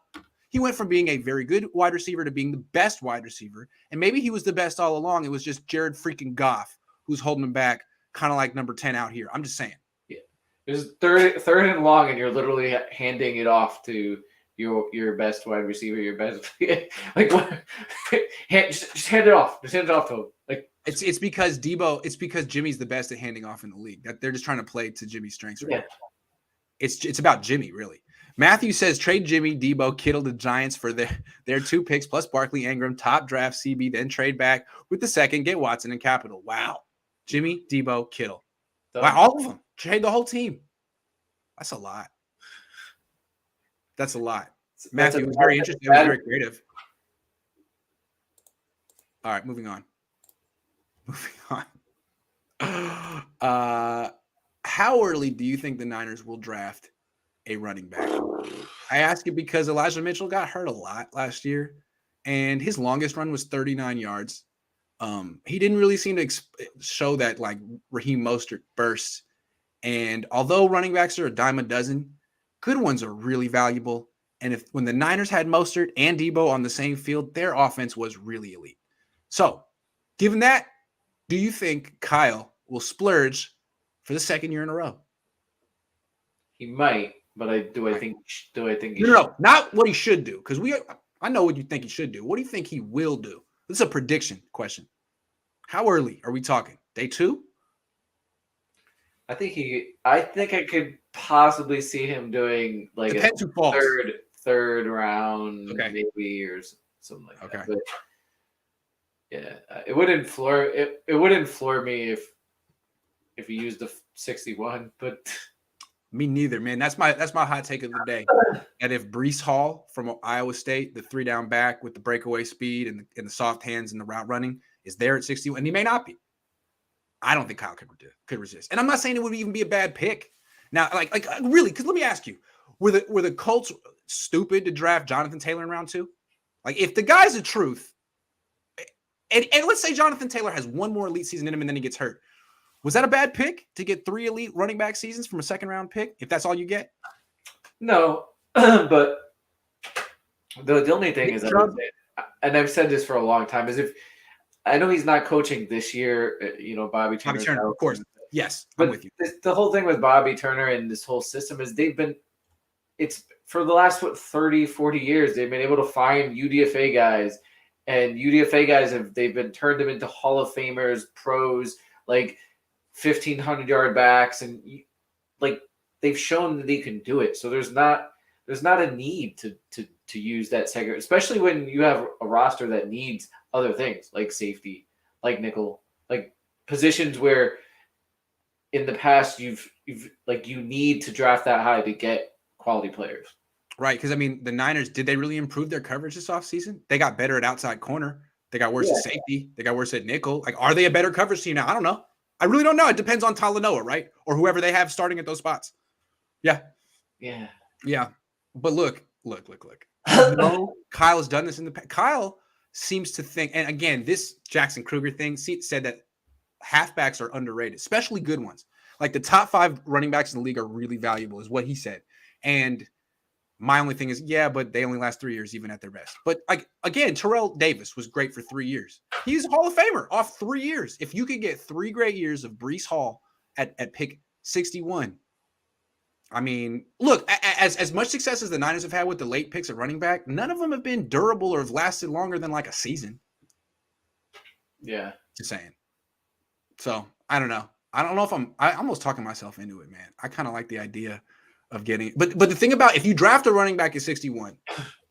[SPEAKER 1] He went from being a very good wide receiver to being the best wide receiver, and maybe he was the best all along. It was just Jared freaking Goff who's holding him back, kind of like number 10 out here. I'm just saying.
[SPEAKER 2] Yeah, there's third and long, and you're literally handing it off to your best wide receiver, your best what? Just hand it off. Just hand it off to him.
[SPEAKER 1] It's because Deebo. It's because Jimmy's the best at handing off in the league. That they're just trying to play to Jimmy's strengths. Right? Yeah. It's about Jimmy, really. Matthew says trade Jimmy, Deebo, Kittle, the Giants for their 2 picks plus Barkley, Ingram, top draft CB, then trade back with the second, get Watson and capital. Wow, Jimmy, Deebo, Kittle. Wow, all of them. Trade the whole team. That's a lot. That's a lot. Matthew, it was very interesting. It was very creative. All right, moving on. How early do you think the Niners will draft a running back? I ask it because Elijah Mitchell got hurt a lot last year, and his longest run was 39 yards. He didn't really seem to show that like Raheem Mostert burst. And although running backs are a dime a dozen, good ones are really valuable. And when the Niners had Mostert and Deebo on the same field, their offense was really elite. So, given that, do you think Kyle will splurge for the second year in a row?
[SPEAKER 2] He might, but do I think he
[SPEAKER 1] No, not what he should do, because I know what you think he should do. What do you think he will do? This is a prediction question. How early are we talking? Day 2?
[SPEAKER 2] I think I could possibly see him doing like
[SPEAKER 1] Depends
[SPEAKER 2] a
[SPEAKER 1] who falls.
[SPEAKER 2] third round, maybe, or something like that. But yeah, it wouldn't floor me if he used the 61, but
[SPEAKER 1] me neither, man. That's my hot take of the day. And if Breece Hall from Iowa State, the 3-down back with the breakaway speed and the soft hands and the route running, is there at 61, and he may not be, I don't think Kyle could resist. And I'm not saying it would even be a bad pick. Now, like really, because let me ask you, were the Colts stupid to draft Jonathan Taylor in round 2? Like, if the guy's the truth, and let's say Jonathan Taylor has one more elite season in him and then he gets hurt, was that a bad pick to get 3 elite running back seasons from a second-round pick, if that's all you get?
[SPEAKER 2] No, but the only thing is, and I've said this for a long time, is if I know he's not coaching this year, Bobby Turner,
[SPEAKER 1] of course. Yes,
[SPEAKER 2] but
[SPEAKER 1] I'm with you.
[SPEAKER 2] The whole thing with Bobby Turner and this whole system is it's for the last 30, 40 years, they've been able to find UDFA guys, and UDFA guys they've been turned them into Hall of Famers, pros, like 1,500-yard backs, and like they've shown that they can do it. So there's not a need to use that segment, especially when you have a roster that needs other things like safety, like nickel, like positions where in the past you need to draft that high to get quality players.
[SPEAKER 1] Right, because I mean, the Niners, did they really improve their coverage this offseason? They got better at outside corner. They got worse at safety. They got worse at nickel. Like, are they a better coverage team now? I don't know. I really don't know. It depends on Talanoa, right? Or whoever they have starting at those spots. Yeah. But look. No, Kyle has done this in the past. Kyle seems to think, and again, this Jackson Kruger thing said that halfbacks are underrated, especially good ones. Like, the top 5 running backs in the league are really valuable, is what he said. And my only thing is, but they only last 3 years, even at their best. But again, Terrell Davis was great for 3 years. He's a Hall of Famer off 3 years. If you could get 3 great years of Breece Hall at pick 61, I mean, look, as much success as the Niners have had with the late picks at running back, none of them have been durable or have lasted longer than like a season.
[SPEAKER 2] Yeah.
[SPEAKER 1] Just saying. So, I don't know. I don't know if I'm almost talking myself into it, man. I kind of like the idea of getting – but the thing about, if you draft a running back at 61,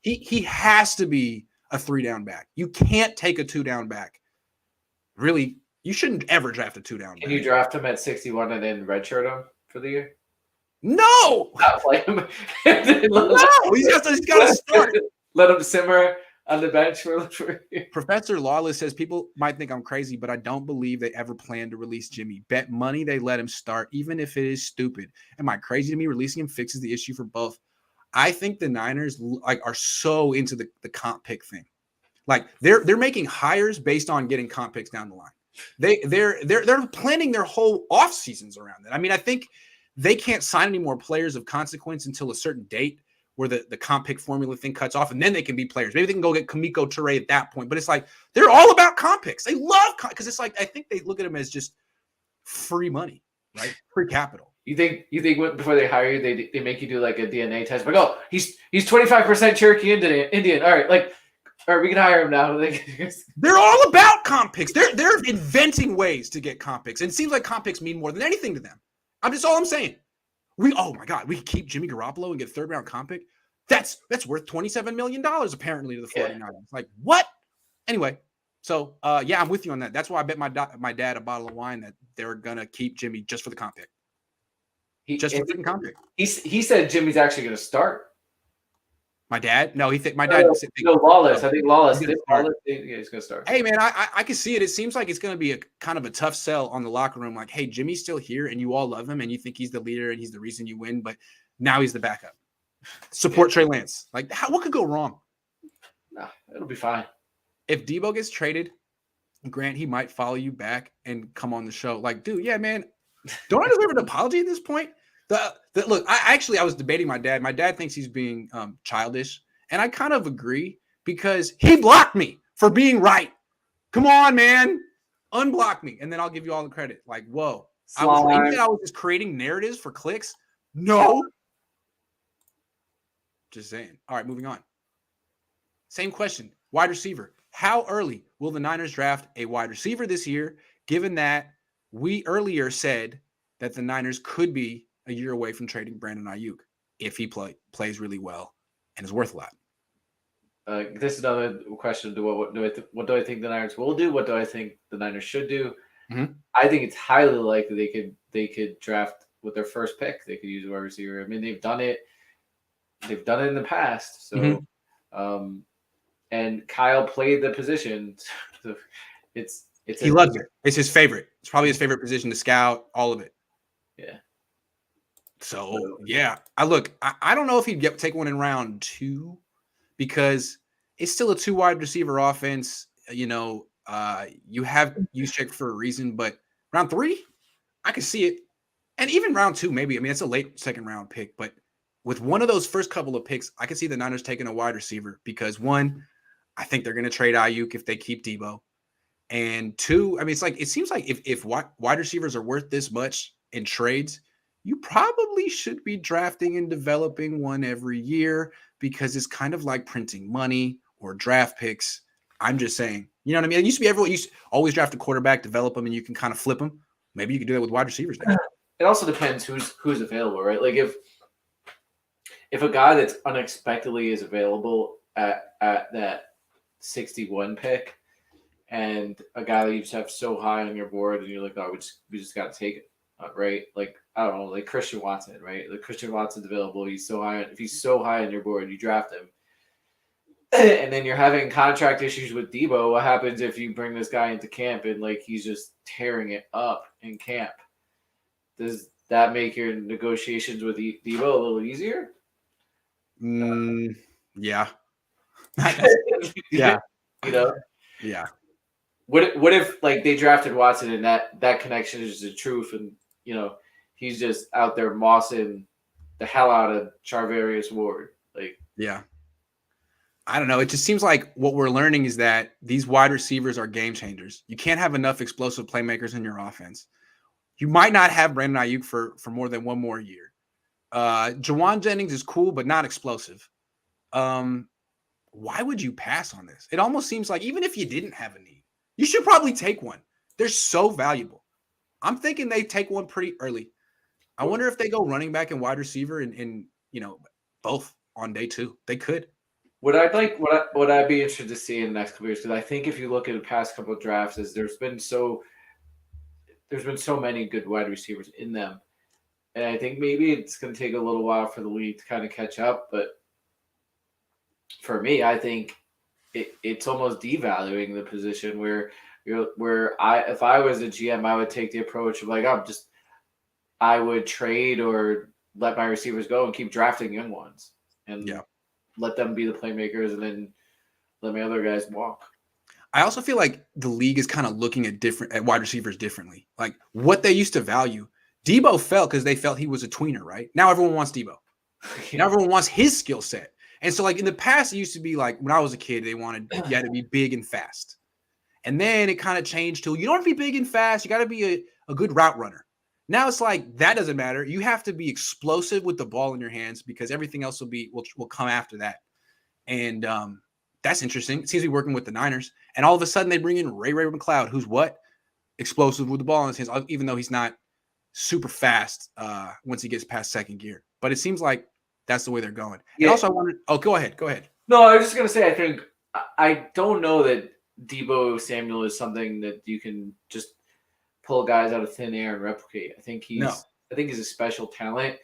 [SPEAKER 1] he has to be a 3-down back. You can't take a 2-down back. Really, you shouldn't ever draft a 2-down back.
[SPEAKER 2] Can you draft him at 61 and then redshirt him for the year?
[SPEAKER 1] No!
[SPEAKER 2] Not play him.
[SPEAKER 1] He's got to start.
[SPEAKER 2] Let him simmer on the bench for
[SPEAKER 1] Professor Lawless says, people might think I'm crazy, but I don't believe they ever plan to release Jimmy. Bet money they let him start, even if it is stupid. Am I crazy to me? Releasing him fixes the issue for both. I think the Niners are so into the comp pick thing. Like, they're making hires based on getting comp picks down the line. They're planning their whole off seasons around that. I mean, I think they can't sign any more players of consequence until a certain date where the comp pick formula thing cuts off, and then they can be players. Maybe they can go get Kamiko Toure at that point. But it's like, they're all about comp picks. They love because it's like, I think they look at them as just free money, right? Free capital.
[SPEAKER 2] You think before they hire you, they make you do like a DNA test? Like, oh, he's 25% Cherokee Indian. All right, we can hire him now.
[SPEAKER 1] They're all about comp picks. They're inventing ways to get comp picks. And it seems like comp picks mean more than anything to them. All I'm saying. Oh my God, we can keep Jimmy Garoppolo and get a 3rd-round comp pick. That's worth $27 million apparently to the 49ers. Yeah. Like, what? Anyway, so I'm with you on that. That's why I bet my dad a bottle of wine that they're gonna keep Jimmy just for the comp pick. He said Jimmy's actually gonna start. My dad? No, my dad.
[SPEAKER 2] No, Lawless. I think Lawless. He's gonna start.
[SPEAKER 1] Hey man, I can see it. It seems like it's gonna be a kind of a tough sell on the locker room. Like, hey, Jimmy's still here, and you all love him, and you think he's the leader and he's the reason you win, but now he's the backup. Support Trey Lance. Like, what could go wrong?
[SPEAKER 2] No, it'll be fine.
[SPEAKER 1] If Deebo gets traded, Grant, he might follow you back and come on the show. Like, dude, yeah, man, don't I deserve an apology at this point? Look, I was debating my dad. My dad thinks he's being childish, and I kind of agree because he blocked me for being right. Come on, man, unblock me, and then I'll give you all the credit. Like, whoa, I was just creating narratives for clicks. No, just saying. All right, moving on. Same question. Wide receiver. How early will the Niners draft a wide receiver this year, given that we earlier said that the Niners could be a year away from trading Brandon Ayuk if he plays really well and is worth a lot?
[SPEAKER 2] This is another question. What do I think the Niners will do? What do I think the Niners should do?
[SPEAKER 1] Mm-hmm.
[SPEAKER 2] I think it's highly likely they could draft with their first pick. They could use a wide receiver. I mean, they've done it. They've done it in the past. So, and Kyle played the position. So he
[SPEAKER 1] loves it. It's his favorite. It's probably his favorite position to scout. All of it.
[SPEAKER 2] Yeah.
[SPEAKER 1] So yeah, I don't know if he'd take one in round 2 because it's still a 2 wide receiver offense. You know, you have Juszczyk for a reason, but round 3, I can see it, and even round 2, maybe. I mean, it's a late second round pick, but with one of those first couple of picks, I can see the Niners taking a wide receiver because 1, I think they're going to trade Ayuk if they keep Deebo, and 2, I mean, it seems like if wide receivers are worth this much in trades, you probably should be drafting and developing one every year because it's kind of like printing money or draft picks. I'm just saying, you know what I mean? It used to be everyone used to always draft a quarterback, develop them, and you can kind of flip them. Maybe you can do that with wide receivers now.
[SPEAKER 2] It also depends who's available, right? Like if a guy that's unexpectedly is available at that 61 pick, and a guy that you just have so high on your board, and you're like, oh, we just got to take it, right? Like, I don't know, like Christian Watson, right? Like Christian Watson's available. He's so high. If he's so high on your board, you draft him. And then you're having contract issues with Deebo. What happens if you bring this guy into camp and like he's just tearing it up in camp? Does that make your negotiations with Deebo a little easier?
[SPEAKER 1] Yeah.
[SPEAKER 2] Yeah. You know?
[SPEAKER 1] Yeah.
[SPEAKER 2] What if like they drafted Watson and that connection is the truth, and you know he's just out there mossing the hell out of Charvarius Ward? Like,
[SPEAKER 1] yeah. I don't know. It just seems like what we're learning is that these wide receivers are game changers. You can't have enough explosive playmakers in your offense. You might not have Brandon Ayuk for more than one more year. Jawan Jennings is cool, but not explosive. Why would you pass on this? It almost seems like even if you didn't have a need, you should probably take one. They're so valuable. I'm thinking they take one pretty early. I wonder if they go running back and wide receiver and both on day 2. They could.
[SPEAKER 2] What I'd be interested to see in the next couple years, because I think if you look at the past couple of drafts, is there's been so many good wide receivers in them, and I think maybe it's going to take a little while for the league to kind of catch up. But for me, I think it's almost devaluing the position where if I was a GM, I would take the approach of like I would trade or let my receivers go and keep drafting young ones and let them be the playmakers and then let my other guys walk.
[SPEAKER 1] I also feel like the league is kind of looking at wide receivers differently. Like what they used to value. Deebo fell because they felt he was a tweener, right? Now everyone wants Deebo. Now everyone wants his skill set. And so like in the past, it used to be like when I was a kid, they wanted you had to be big and fast. And then it kind of changed to you don't have to be big and fast. You got to be a good route runner. Now it's like that doesn't matter. You have to be explosive with the ball in your hands because everything else will come after that. And that's interesting. It seems to be working with the Niners. And all of a sudden they bring in Ray McLeod, who's what? Explosive with the ball in his hands, even though he's not super fast once he gets past second gear. But it seems like that's the way they're going. Yeah. And also I wanted – go ahead.
[SPEAKER 2] No, I was just going to say I don't know that Deebo Samuel is something that you can just pull guys out of thin air and replicate. I think he's a special talent.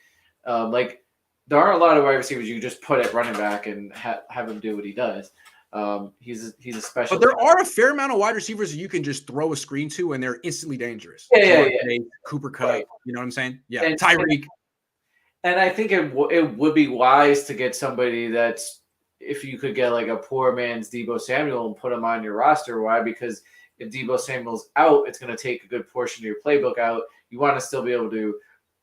[SPEAKER 2] Like there aren't a lot of wide receivers you can just put at running back and have him do what he does. He's a special.
[SPEAKER 1] But there are a fair amount of wide receivers you can just throw a screen to, and they're instantly dangerous.
[SPEAKER 2] Yeah.
[SPEAKER 1] Cooper Kupp,
[SPEAKER 2] right.
[SPEAKER 1] You know what I'm saying? Yeah, and Tyreek.
[SPEAKER 2] And I think it would be wise to get somebody that's, if you could get like a poor man's Deebo Samuel and put him on your roster. Why? Because if Deebo Samuel's out, it's going to take a good portion of your playbook out. You want to still be able to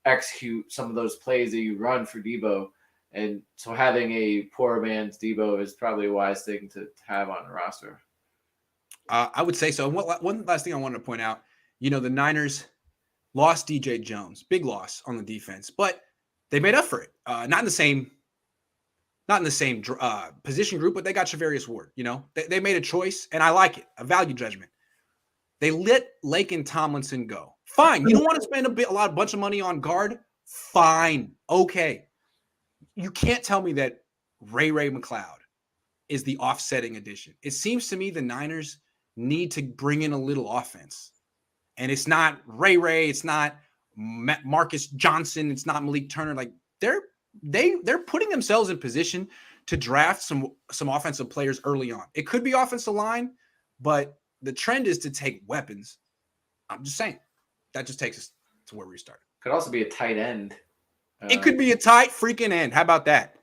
[SPEAKER 2] execute some of those plays that you run for Deebo. And so having a poor man's Deebo is probably a wise thing to have on the roster.
[SPEAKER 1] I would say so. One last thing I wanted to point out, the Niners lost DJ Jones, big loss on the defense, but they made up for it. Not in the same position group, but they got Charvarius Ward. They made a choice, and I like it, a value judgment. They let Laken Tomlinson go. Fine. You don't want to spend a bunch of money on guard? Fine. Okay. You can't tell me that Ray McLeod is the offsetting addition. It seems to me the Niners need to bring in a little offense. And it's not Ray, it's not Marcus Johnston, it's not Malik Turner. Like they're putting themselves in position to draft some offensive players early on. It could be offensive line, but the trend is to take weapons. I'm just saying. That just takes us to where we started.
[SPEAKER 2] Could also be a tight end.
[SPEAKER 1] It could be a tight freaking end. How about that?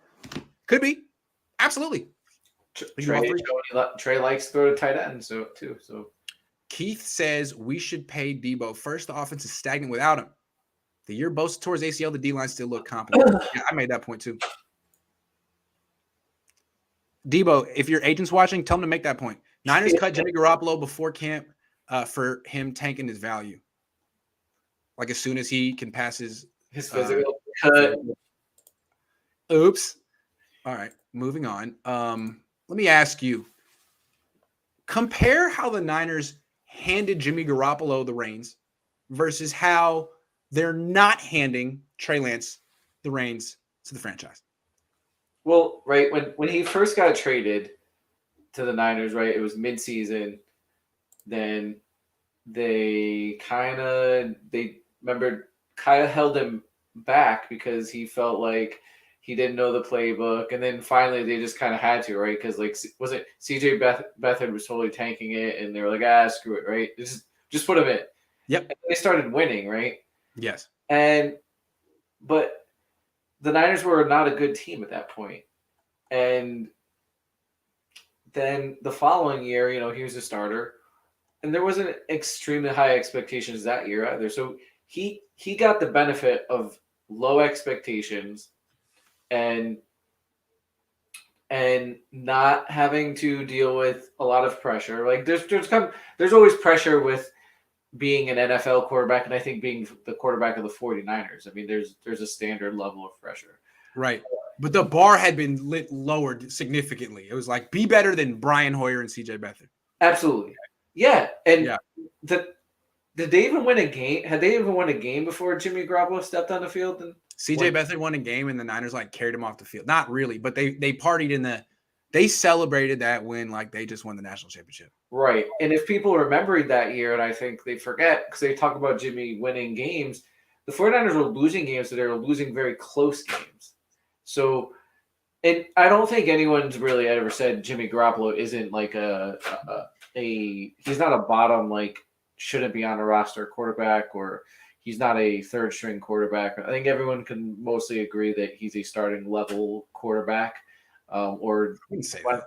[SPEAKER 1] Could be. Absolutely.
[SPEAKER 2] Trey likes to go to tight end, so.
[SPEAKER 1] Keith says we should pay Deebo. First, the offense is stagnant without him. The year Bosa tore his ACL, the D-line still looked competent. Yeah, I made that point too. Deebo, if your agent's watching, tell him to make that point. Niners cut Jimmy Garoppolo before camp for him tanking his value. Like as soon as he can pass his
[SPEAKER 2] physical cut.
[SPEAKER 1] Oops. All right, moving on. Let me ask you. Compare how the Niners handed Jimmy Garoppolo the reins versus how they're not handing Trey Lance the reins to the franchise.
[SPEAKER 2] Well, right, when he first got traded to the Niners, right, it was midseason. Then they remember Kyle held him back because he felt like he didn't know the playbook. And then finally they just kind of had to, right? Because was it CJ Beathard was totally tanking it and they were like, screw it, right? Just put him in.
[SPEAKER 1] Yep.
[SPEAKER 2] And they started winning, right?
[SPEAKER 1] Yes.
[SPEAKER 2] But the Niners were not a good team at that point. And then the following year, he was a starter. And there wasn't extremely high expectations that year either. So he got the benefit of low expectations and not having to deal with a lot of pressure. Like there's always pressure with being an NFL quarterback, and I think being the quarterback of the 49ers. I mean, there's a standard level of pressure.
[SPEAKER 1] Right. But the bar had been lowered significantly. It was like, be better than Brian Hoyer and CJ Beathard.
[SPEAKER 2] Absolutely. Yeah. And did they even win a game? Had they even won a game before Jimmy Garoppolo stepped on the field?
[SPEAKER 1] CJ Beathard won a game and the Niners carried him off the field. Not really, but they partied they celebrated that win like they just won the national championship.
[SPEAKER 2] Right. And if people remembered that year, and I think they forget because they talk about Jimmy winning games, the 49ers were losing games, so they were losing very close games. So I don't think anyone's really ever said Jimmy Garoppolo isn't like he's not a bottom, shouldn't be on a roster quarterback, or he's not a third string quarterback. I think everyone can mostly agree that he's a starting level quarterback. Or
[SPEAKER 1] I wouldn't say that.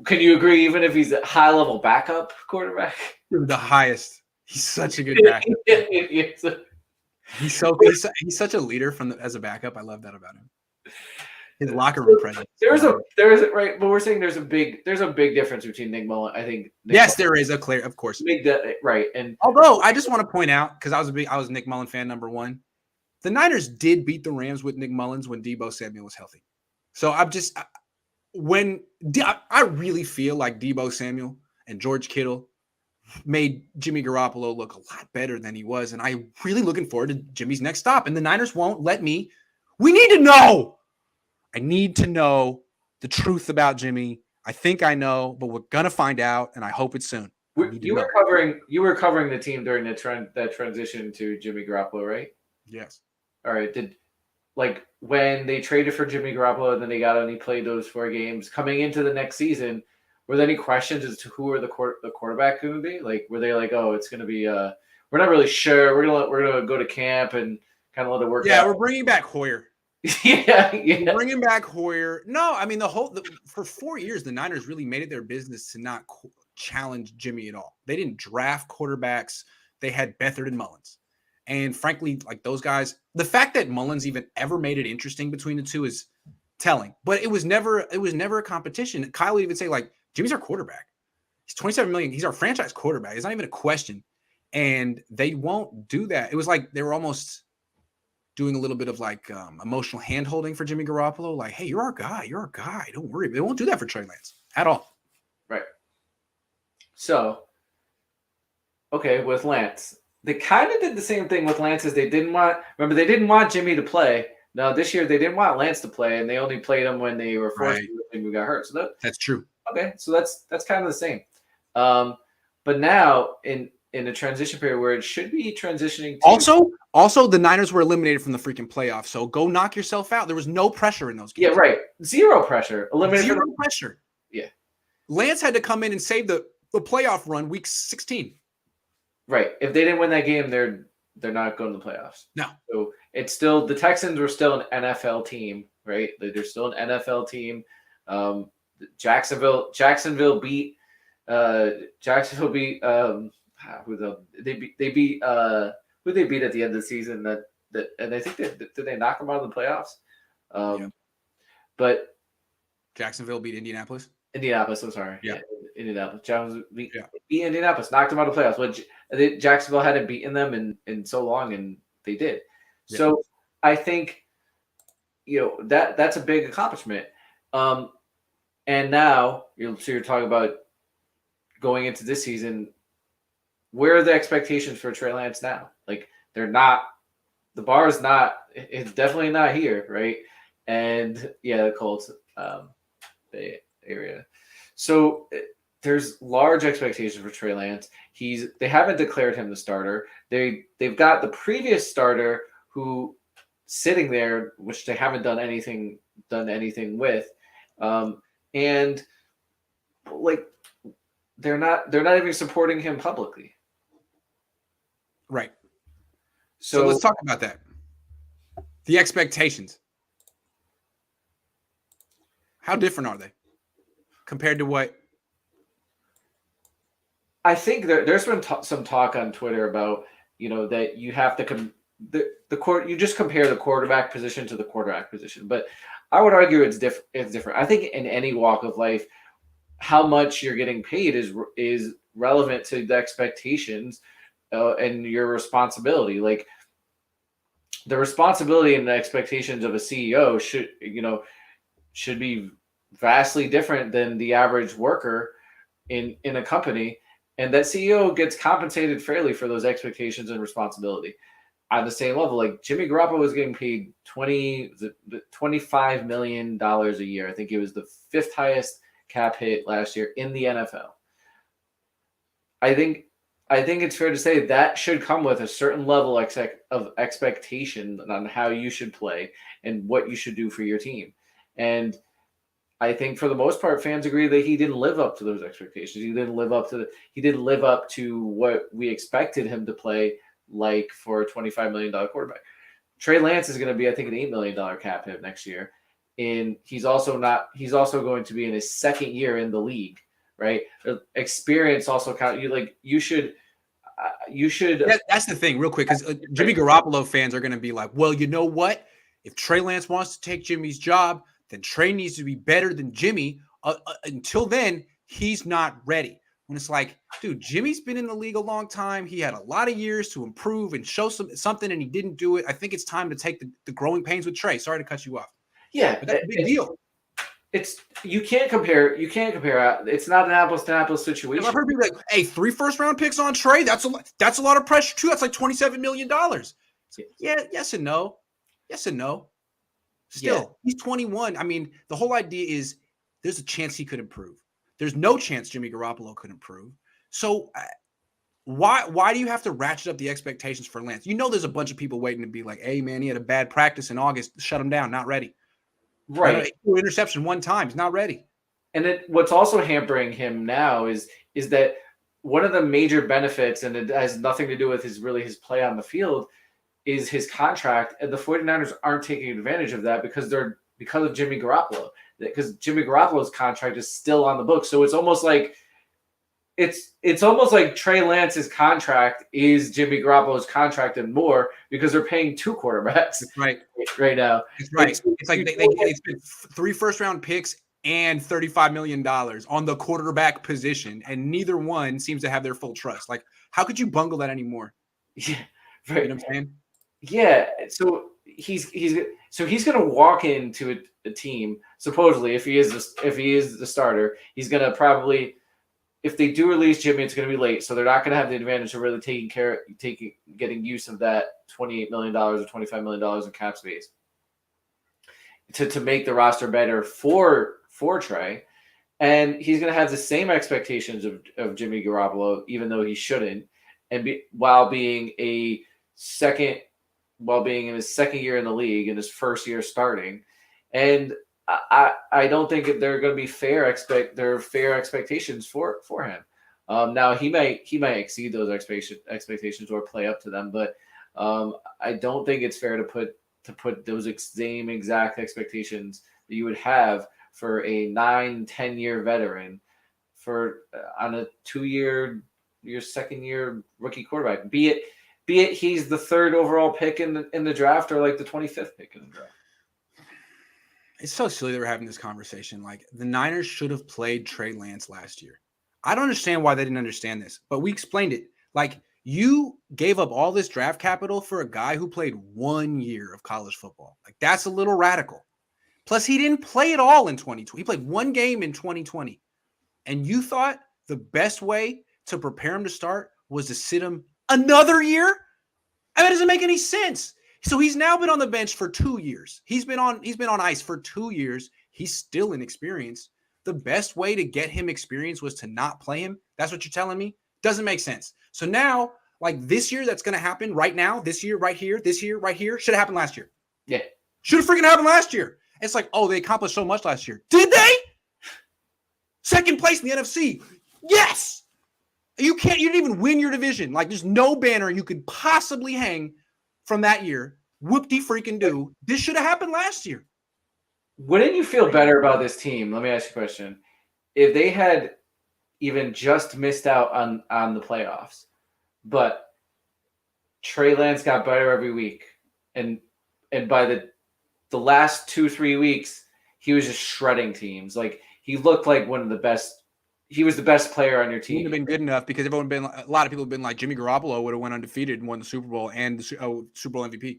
[SPEAKER 2] Can you agree even if he's a high level backup quarterback?
[SPEAKER 1] The highest. He's such a good backup. He's such a leader as a backup. I love that about him. His locker room presence. There's
[SPEAKER 2] right, but we're saying there's a big difference between Nick Mullen. I think.
[SPEAKER 1] There is a clear, of course.
[SPEAKER 2] Right, and
[SPEAKER 1] although I just want to point out because I was a Nick Mullen fan number one. The Niners did beat the Rams with Nick Mullins when Deebo Samuel was healthy. So I really feel like Deebo Samuel and George Kittle made Jimmy Garoppolo look a lot better than he was, and I'm really looking forward to Jimmy's next stop. And the Niners won't let me. We need to know. I need to know the truth about Jimmy. I think I know, but we're gonna find out, and I hope it's soon.
[SPEAKER 2] You were covering the team during that transition to Jimmy Garoppolo, right?
[SPEAKER 1] Yes.
[SPEAKER 2] All right. like when they traded for Jimmy Garoppolo and then they got him and he played those 4 games coming into the next season, were there any questions as to who are the quarterback going to be? Like, were they like, oh, it's going to be, we're not really sure. We're going to go to camp and kind of let it work out.
[SPEAKER 1] Yeah, we're bringing back Hoyer.
[SPEAKER 2] yeah.
[SPEAKER 1] We're bringing back Hoyer. No, I mean, for 4 years, the Niners really made it their business to not challenge Jimmy at all. They didn't draft quarterbacks. They had Beathard and Mullins. And frankly, like those guys, the fact that Mullins even ever made it interesting between the two is telling. But it was never a competition. Kyle would even say, like, Jimmy's our quarterback. He's $27 million. He's our franchise quarterback. It's not even a question. And they won't do that. It was like they were almost doing a little bit of like emotional hand-holding for Jimmy Garoppolo. Like, hey, you're our guy. You're our guy. Don't worry. They won't do that for Trey Lance at all.
[SPEAKER 2] Right. So, okay, with Lance. They kind of did the same thing with Lance as they didn't want Jimmy to play. Now, this year they didn't want Lance to play, and they only played him when they were forced to, when Jimmy got hurt. So
[SPEAKER 1] that's true.
[SPEAKER 2] Okay, so that's kind of the same. But now in a transition period where it should be transitioning to
[SPEAKER 1] also the Niners were eliminated from the freaking playoffs. So go knock yourself out. There was no pressure in those games.
[SPEAKER 2] Yeah, right. Zero pressure. Eliminated.
[SPEAKER 1] Zero pressure.
[SPEAKER 2] Yeah.
[SPEAKER 1] Lance had to come in and save the playoff run week 16.
[SPEAKER 2] Right. If they didn't win that game, they're not going to the playoffs.
[SPEAKER 1] No.
[SPEAKER 2] So it's still, the Texans were still an NFL team, right? They're still an NFL team. Jacksonville beat who they beat at the end of the season and I think did they knock them out of the playoffs?
[SPEAKER 1] Yeah.
[SPEAKER 2] But
[SPEAKER 1] Jacksonville beat Indianapolis.
[SPEAKER 2] I'm sorry.
[SPEAKER 1] Yeah.
[SPEAKER 2] Indianapolis. Jacksonville beat Indianapolis, knocked them out of the playoffs. Which Jacksonville hadn't beaten them in so long, and they did. Yeah. So I think that's a big accomplishment. And now you're talking about going into this season. Where are the expectations for Trey Lance now? Like, they're not. The bar is not. It's definitely not here, right? And yeah, the Colts, Bay Area. So there's large expectations for Trey Lance. They haven't declared him the starter. They've got the previous starter who sitting there, which they haven't done anything with, and like they're not even supporting him publicly.
[SPEAKER 1] Right. So let's talk about that. The expectations. How different are they compared to what?
[SPEAKER 2] I think there's been some talk on Twitter about, that you have to you just compare the quarterback position to the quarterback position. But I would argue it's different. I think in any walk of life, how much you're getting paid is relevant to the expectations and your responsibility. Like, the responsibility and the expectations of a CEO should be vastly different than the average worker in a company, and that CEO gets compensated fairly for those expectations and responsibility on the same level. Like, Jimmy Garoppolo was getting paid $25 million a year. I think it was the 5th highest cap hit last year in the NFL. I think it's fair to say that should come with a certain level of expectation on how you should play and what you should do for your team. And I think for the most part, fans agree that he didn't live up to those expectations. He didn't live up to what we expected him to play like for a $25 million quarterback. Trey Lance is going to be, I think, an $8 million cap hit next year. And he's also going to be in his 2nd year in the league. Right. Experience also count. You should.
[SPEAKER 1] That's the thing, real quick, because Jimmy Garoppolo fans are going to be like, well, you know what? If Trey Lance wants to take Jimmy's job, then Trey needs to be better than Jimmy. Until then, he's not ready. When it's like, dude, Jimmy's been in the league a long time. He had a lot of years to improve and show something, and he didn't do it. I think it's time to take the growing pains with Trey. Sorry to cut you off.
[SPEAKER 2] Yeah,
[SPEAKER 1] but that's a big deal.
[SPEAKER 2] You can't compare. It's not an apples to apples situation.
[SPEAKER 1] I've heard people like, hey, 3 first-round picks on Trey. That's a lot of pressure too. That's like $27 million. Yeah, yes and no. Yes and no. Still, He's 21. I mean, the whole idea is there's a chance he could improve. There's no chance Jimmy Garoppolo could improve. So Why do you have to ratchet up the expectations for Lance? You know there's a bunch of people waiting to be like, hey, man, he had a bad practice in August. Shut him down. Not ready.
[SPEAKER 2] Right.
[SPEAKER 1] Interception one time. He's not ready.
[SPEAKER 2] And what's also hampering him now is that one of the major benefits, and it has nothing to do with his play on the field, is his contract. And the 49ers aren't taking advantage of that because of Jimmy Garoppolo. Because Jimmy Garoppolo's contract is still on the books. So it's almost like Trey Lance's contract is Jimmy Garoppolo's contract and more because they're paying two quarterbacks
[SPEAKER 1] right
[SPEAKER 2] now.
[SPEAKER 1] It's right. It's like they spent 3 first-round picks and $35 million on the quarterback position, and neither one seems to have their full trust. Like, how could you bungle that anymore?
[SPEAKER 2] Yeah, right.
[SPEAKER 1] You know what I'm saying?
[SPEAKER 2] Yeah. So he's going to walk into a team supposedly if he is the starter. He's going to probably. If they do release Jimmy, it's going to be late, so they're not going to have the advantage of really getting use of that $28 million or $25 million in cap space to make the roster better for Trey. And he's going to have the same expectations of Jimmy Garoppolo, even though he shouldn't, and while being in his second year in the league and his first year starting. And I don't think they're going to be fair expectations for him. Now he might exceed those expectations or play up to them, but I don't think it's fair to put those same exact expectations that you would have for a 9-10 year veteran on a 2-year second year rookie quarterback. Be it he's the 3rd overall pick in the draft or like the 25th pick in the draft.
[SPEAKER 1] It's so silly that we're having this conversation. Like, the Niners should have played Trey Lance last year. I don't understand why they didn't understand this, but we explained it. Like, you gave up all this draft capital for a guy who played 1 year of college football. Like, that's a little radical. Plus, he didn't play at all in 2020. He played 1 game in 2020. And you thought the best way to prepare him to start was to sit him another year? I mean, it doesn't make any sense. So he's now been on the bench for 2 years. He's been on ice for 2 years. He's still inexperienced. The best way to get him experience was to not play him. That's what you're telling me? Doesn't make sense. So now, like, this year that's going to happen right now, this year right here, should have happened last year.
[SPEAKER 2] Yeah.
[SPEAKER 1] Should have freaking happened last year. It's like, oh, they accomplished so much last year. Did they? Second place in the NFC. Yes. You didn't even win your division. Like, there's no banner you could possibly hang from that year. Whoop-de-freaking-do. This should have happened last year.
[SPEAKER 2] Wouldn't you feel better about this team? Let me ask you a question. If they had even just missed out on the playoffs, but Trey Lance got better every week, and by the last 2-3 weeks, he was just shredding teams. Like, he looked like one of the best. He was the best player on your team.
[SPEAKER 1] He wouldn't have been good enough because a lot of people have been like, Jimmy Garoppolo would have went undefeated and won the Super Bowl and the Super Bowl MVP.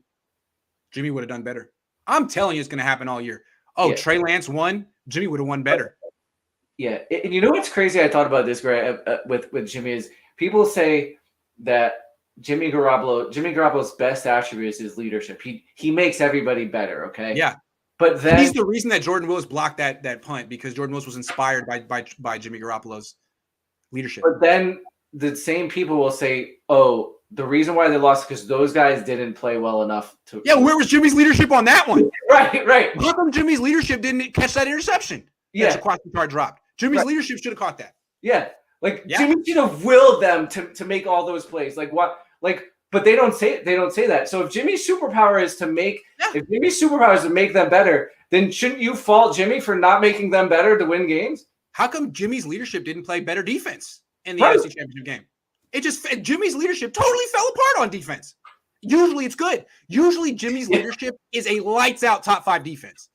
[SPEAKER 1] Jimmy would have done better. I'm telling you, it's going to happen all year. Oh, yeah. Trey Lance won. Jimmy would have won better.
[SPEAKER 2] Yeah, and you know what's crazy? I thought about this, Greg, with Jimmy is people say that Jimmy Garoppolo's best attributes is leadership. He makes everybody better. Okay.
[SPEAKER 1] Yeah.
[SPEAKER 2] But then
[SPEAKER 1] he's the reason that Jordan Willis blocked that punt because Jordan Willis was inspired by Jimmy Garoppolo's leadership.
[SPEAKER 2] But then the same people will say, "Oh, the reason why they lost because those guys didn't play well enough to."
[SPEAKER 1] Yeah, where was Jimmy's leadership on that one?
[SPEAKER 2] Right.
[SPEAKER 1] How come Jimmy's leadership didn't catch that interception?
[SPEAKER 2] Yeah,
[SPEAKER 1] Jaquan Carr dropped. Jimmy's leadership should have caught that.
[SPEAKER 2] Yeah, Jimmy should have willed them to make all those plays. Like what? Like. But they don't say that. So if Jimmy's superpower is to make them better, then shouldn't you fault Jimmy for not making them better to win games?
[SPEAKER 1] How come Jimmy's leadership didn't play better defense in the NFC Championship game? Jimmy's leadership totally fell apart on defense. Usually it's good. Usually Jimmy's leadership is a lights out top 5 defense.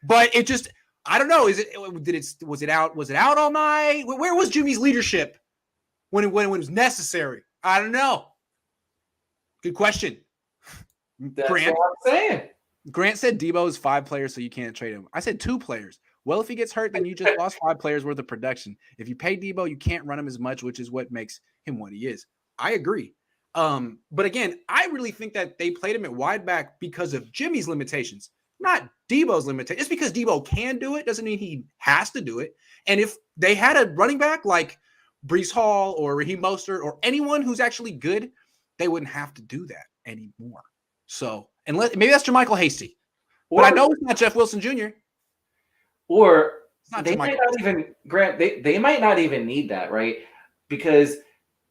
[SPEAKER 1] But it just, I don't know. Was it out all night? Where was Jimmy's leadership when it was necessary? I don't know. Good question.
[SPEAKER 2] That's Grant, what I'm saying.
[SPEAKER 1] Grant said Deebo is 5 players, so you can't trade him. I said 2 players. Well, if he gets hurt, then you just lost 5 players worth of production. If you pay Deebo, you can't run him as much, which is what makes him what he is. I agree. But again, I really think that they played him at wide back because of Jimmy's limitations, not Deebo's limitations. Just because Deebo can do it doesn't mean he has to do it. And if they had a running back like Brees Hall or Raheem Mostert or anyone who's actually good, they wouldn't have to do that anymore. So, unless maybe that's Jermichael Hasty, but I know it's not Jeff Wilson Jr.
[SPEAKER 2] Or
[SPEAKER 1] they
[SPEAKER 2] might not even they might not even need that, right? Because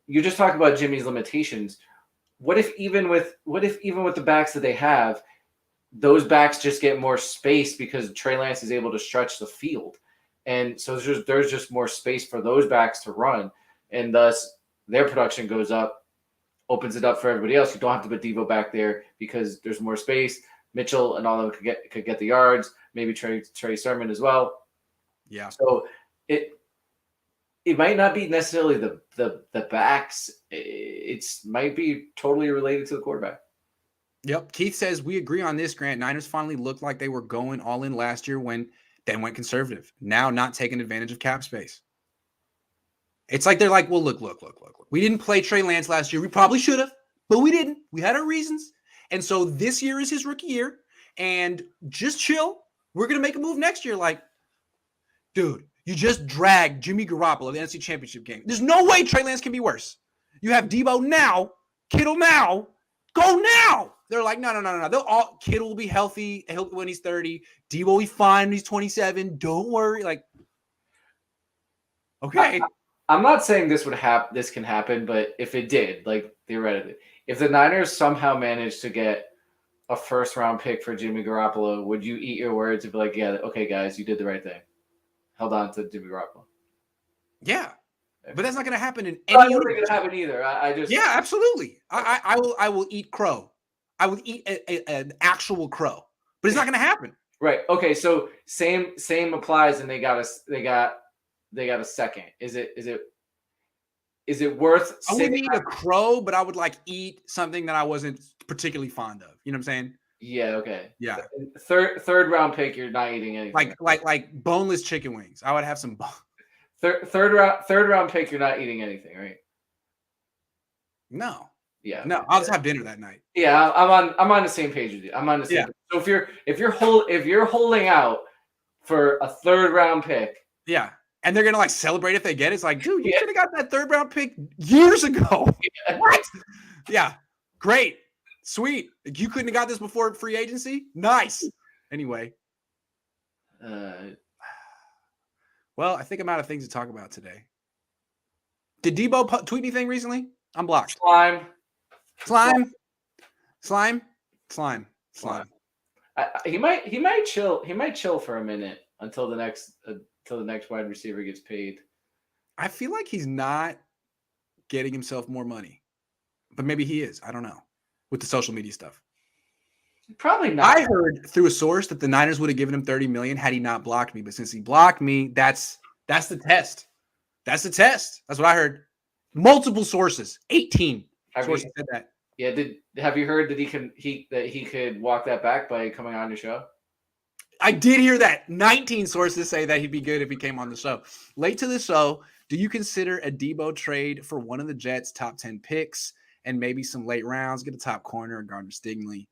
[SPEAKER 2] you just talk about Jimmy's limitations. What if even with the backs that they have, those backs just get more space because Trey Lance is able to stretch the field, and so there's just more space for those backs to run, and thus their production goes up, opens it up for everybody else. You don't have to put Deebo back there because there's more space. Mitchell and all of them could get the yards. Maybe Trey Sermon as well.
[SPEAKER 1] Yeah.
[SPEAKER 2] So it might not be necessarily the backs. It might be totally related to the quarterback.
[SPEAKER 1] Yep. Keith says we agree on this, Grant. Niners finally looked like they were going all in last year when they went conservative. Now not taking advantage of cap space. It's like they're like, well, look. We didn't play Trey Lance last year. We probably should have, but we didn't. We had our reasons. And so this year is his rookie year. And just chill. We're going to make a move next year. Like, dude, you just dragged Jimmy Garoppolo the NFC Championship game. There's no way Trey Lance can be worse. You have Deebo now, Kittle now, go now. They're like, no. Kittle will be healthy when he's 30. Deebo will be fine when he's 27. Don't worry. Like, okay.
[SPEAKER 2] I'm not saying this can happen, but if it did, like theoretically, if the Niners somehow managed to get a first-round pick for Jimmy Garoppolo, would you eat your words and be like, yeah, okay, guys, you did the right thing? Held on to Jimmy Garoppolo.
[SPEAKER 1] Yeah. But that's not going to happen in any
[SPEAKER 2] universe. Not going to happen either. I just
[SPEAKER 1] absolutely. I will eat crow. I will eat an actual crow, but it's not going to happen.
[SPEAKER 2] Right. Okay. So same applies, and they got a second. Is it worth?
[SPEAKER 1] I wouldn't eat a crow, but I would like eat something that I wasn't particularly fond of. You know what I'm saying?
[SPEAKER 2] Yeah. Okay.
[SPEAKER 1] Yeah.
[SPEAKER 2] Third round pick. You're not eating anything.
[SPEAKER 1] Like boneless chicken wings. I would have some.
[SPEAKER 2] Third round pick. You're not eating anything, right?
[SPEAKER 1] No.
[SPEAKER 2] Yeah.
[SPEAKER 1] No. I'll just have dinner that night.
[SPEAKER 2] Yeah. I'm on the same page with you. I'm on the same. Yeah. So if you're holding out for a third round pick.
[SPEAKER 1] Yeah. And they're gonna like celebrate if they get it. It's like, dude, you should have got that third round pick years ago. Yeah. What? Yeah, great, sweet. You couldn't have got this before free agency. Nice. Anyway, well, I think I'm out of things to talk about today. Did Deebo tweet anything recently? I'm blocked. Slime.
[SPEAKER 2] He might chill. He might chill for a minute until the next wide receiver gets paid.
[SPEAKER 1] I feel like he's not getting himself more money, but maybe he is. I don't know with the social media stuff.
[SPEAKER 2] Probably not.
[SPEAKER 1] I heard through a source that the Niners would have given him $30 million had he not blocked me. But since he blocked me, that's the test. That's the test. That's what I heard. Multiple sources, 18 sources said that.
[SPEAKER 2] Yeah. Have you heard that he could walk that back by coming on your show?
[SPEAKER 1] I did hear that. 19 sources say that he'd be good if he came on the show. Late to the show, do you consider a Deebo trade for one of the Jets' top 10 picks and maybe some late rounds? Get a top corner, Gardner Stingley.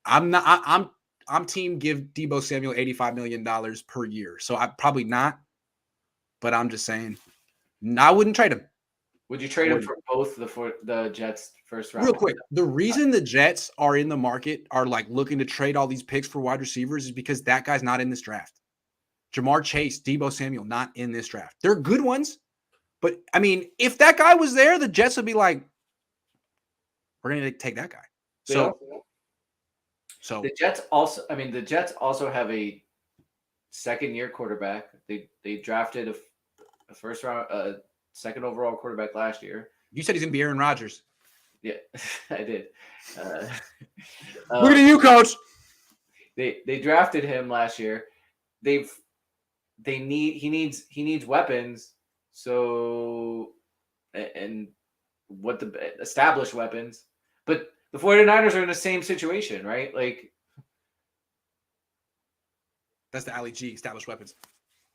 [SPEAKER 1] I'm team give Deebo Samuel $85 million per year. So I probably not, but I'm just saying, I wouldn't trade him.
[SPEAKER 2] Would you trade him for both the Jets' first round?
[SPEAKER 1] Real quick, the reason the Jets are in the market, are like looking to trade all these picks for wide receivers, is because that guy's not in this draft. Jamar Chase, Deebo Samuel, not in this draft. They're good ones, but I mean, if that guy was there, the Jets would be like, we're going to take that guy. So
[SPEAKER 2] the Jets also have a second-year quarterback. They drafted a first round, second overall quarterback last year.
[SPEAKER 1] You said he's going to be Aaron Rodgers.
[SPEAKER 2] Yeah, I did.
[SPEAKER 1] Look at you, coach.
[SPEAKER 2] They drafted him last year. He needs weapons. So, and what the established weapons, but the 49ers are in the same situation, right? Like,
[SPEAKER 1] that's the Ali G, established weapons.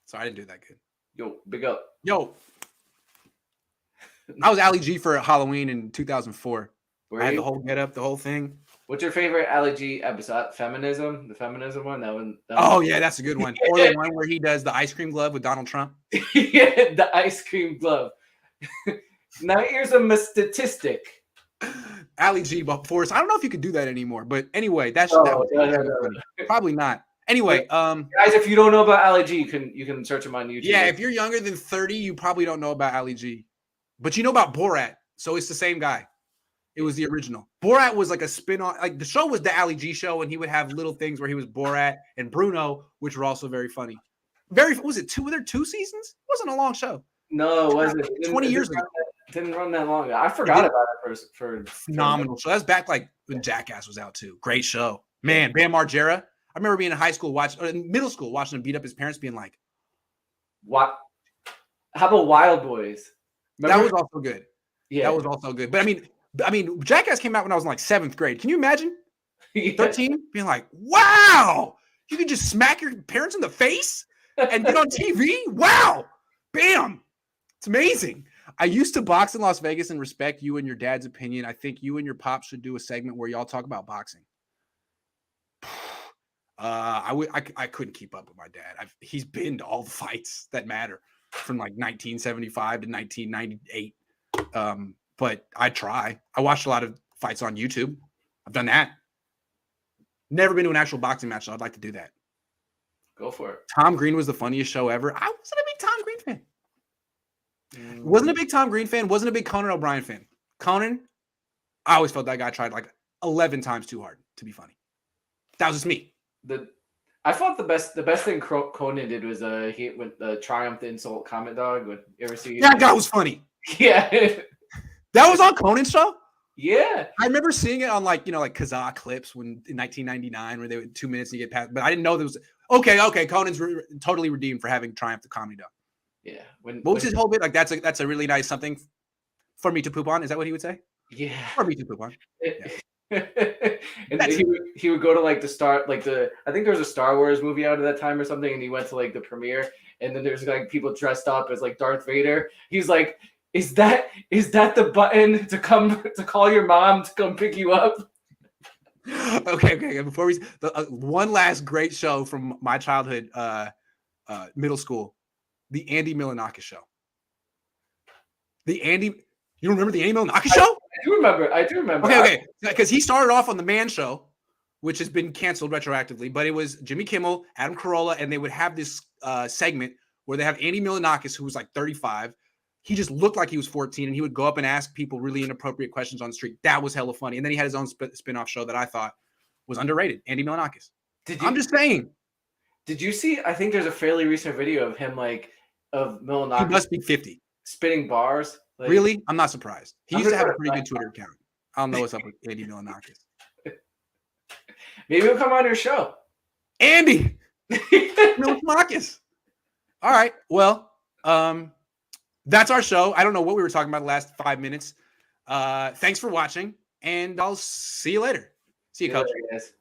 [SPEAKER 1] So I didn't do that good.
[SPEAKER 2] Yo, big up.
[SPEAKER 1] Yo. I was Ali G for Halloween in 2004. I had the whole get up, the whole thing.
[SPEAKER 2] What's your favorite Ali G episode? Feminism? The feminism one? That one.
[SPEAKER 1] Yeah, that's a good one. Or the one where he does the ice cream glove with Donald Trump.
[SPEAKER 2] Yeah, the ice cream glove. Now here's a statistic.
[SPEAKER 1] Ali G before us. I don't know if you could do that anymore, but anyway, that
[SPEAKER 2] No.
[SPEAKER 1] probably not. Anyway,
[SPEAKER 2] guys, if you don't know about Ali G, you can search him on YouTube.
[SPEAKER 1] Yeah, if you're younger than 30, you probably don't know about Ali G, but you know about Borat, so it's the same guy. It was the original. Borat was like a spin-off. Like the show was the Ali G show, and he would have little things where he was Borat and Bruno, which were also very funny. Was it two? Were there 2 seasons? It wasn't a long show.
[SPEAKER 2] No, it wasn't.
[SPEAKER 1] 20 years ago.
[SPEAKER 2] Didn't run that long. I forgot about it for
[SPEAKER 1] phenomenal show. That's back like when Jackass was out too. Great show, man. Bam Margera. I remember being in high school, in middle school, watching him beat up his parents, being like,
[SPEAKER 2] "What? How about Wild Boys?"
[SPEAKER 1] Remember? That was also good.
[SPEAKER 2] Yeah,
[SPEAKER 1] that was also good. But I mean, Jackass came out when I was in like 7th grade. Can you imagine? 13, being like, "Wow, you could just smack your parents in the face and get on TV. Wow, bam, it's amazing." I used to box in Las Vegas and respect you and your dad's opinion. I think you and your pops should do a segment where y'all talk about boxing. I couldn't keep up with my dad. He's been to all the fights that matter from like 1975 to 1998. But I try. I watched a lot of fights on YouTube. I've done that. Never been to an actual boxing match, so I'd like to do that.
[SPEAKER 2] Go for it.
[SPEAKER 1] Tom Green was the funniest show ever. I wasn't a big Tom Green fan. Wasn't a big Tom Green fan. Wasn't a big Conan O'Brien fan. Conan, I always felt that guy tried like 11 times too hard to be funny. That was just me.
[SPEAKER 2] I thought the best thing Conan did was he with the Triumph the Insult Comment Dog. Would you ever see
[SPEAKER 1] that guy was funny?
[SPEAKER 2] Yeah.
[SPEAKER 1] That was on Conan's show?
[SPEAKER 2] Yeah.
[SPEAKER 1] I remember seeing it on like Kazaa clips when in 1999 where they were 2 minutes to get past, but I didn't know there was okay. Conan's totally redeemed for having Triumph the Comedy Dog.
[SPEAKER 2] Yeah.
[SPEAKER 1] What was his whole bit? Like that's a really nice something for me to poop on. Is that what he would say?
[SPEAKER 2] Yeah.
[SPEAKER 1] For me to poop on. Yeah.
[SPEAKER 2] And he would go to like I think there was a Star Wars movie out at that time or something, and he went to like the premiere, and then there's like people dressed up as like Darth Vader. He's like, is that the button to call your mom to come pick you up?
[SPEAKER 1] Okay. Before we one last great show from my childhood, middle school, the Andy Milonakis show. You remember the Andy Milonakis show?
[SPEAKER 2] I do remember.
[SPEAKER 1] Okay. Because he started off on the Man Show, which has been canceled retroactively, but it was Jimmy Kimmel, Adam Carolla, and they would have this segment where they have Andy Milonakis, who was like 35. He just looked like he was 14, and he would go up and ask people really inappropriate questions on the street. That was hella funny. And then he had his own spin-off show that I thought was underrated, Andy Milonakis. I'm just saying.
[SPEAKER 2] Did you see? I think there's a fairly recent video of him, of Milonakis.
[SPEAKER 1] He must be 50.
[SPEAKER 2] Spitting bars.
[SPEAKER 1] Really? I'm not surprised. He used to have a pretty good Twitter account. I don't know what's up with Andy Milonakis.
[SPEAKER 2] Maybe he'll come on your show.
[SPEAKER 1] Andy Milonakis. All right. Well, that's our show. I don't know what we were talking about the last 5 minutes. Thanks for watching, and I'll see you later. See you, Coach.
[SPEAKER 2] Later, guys.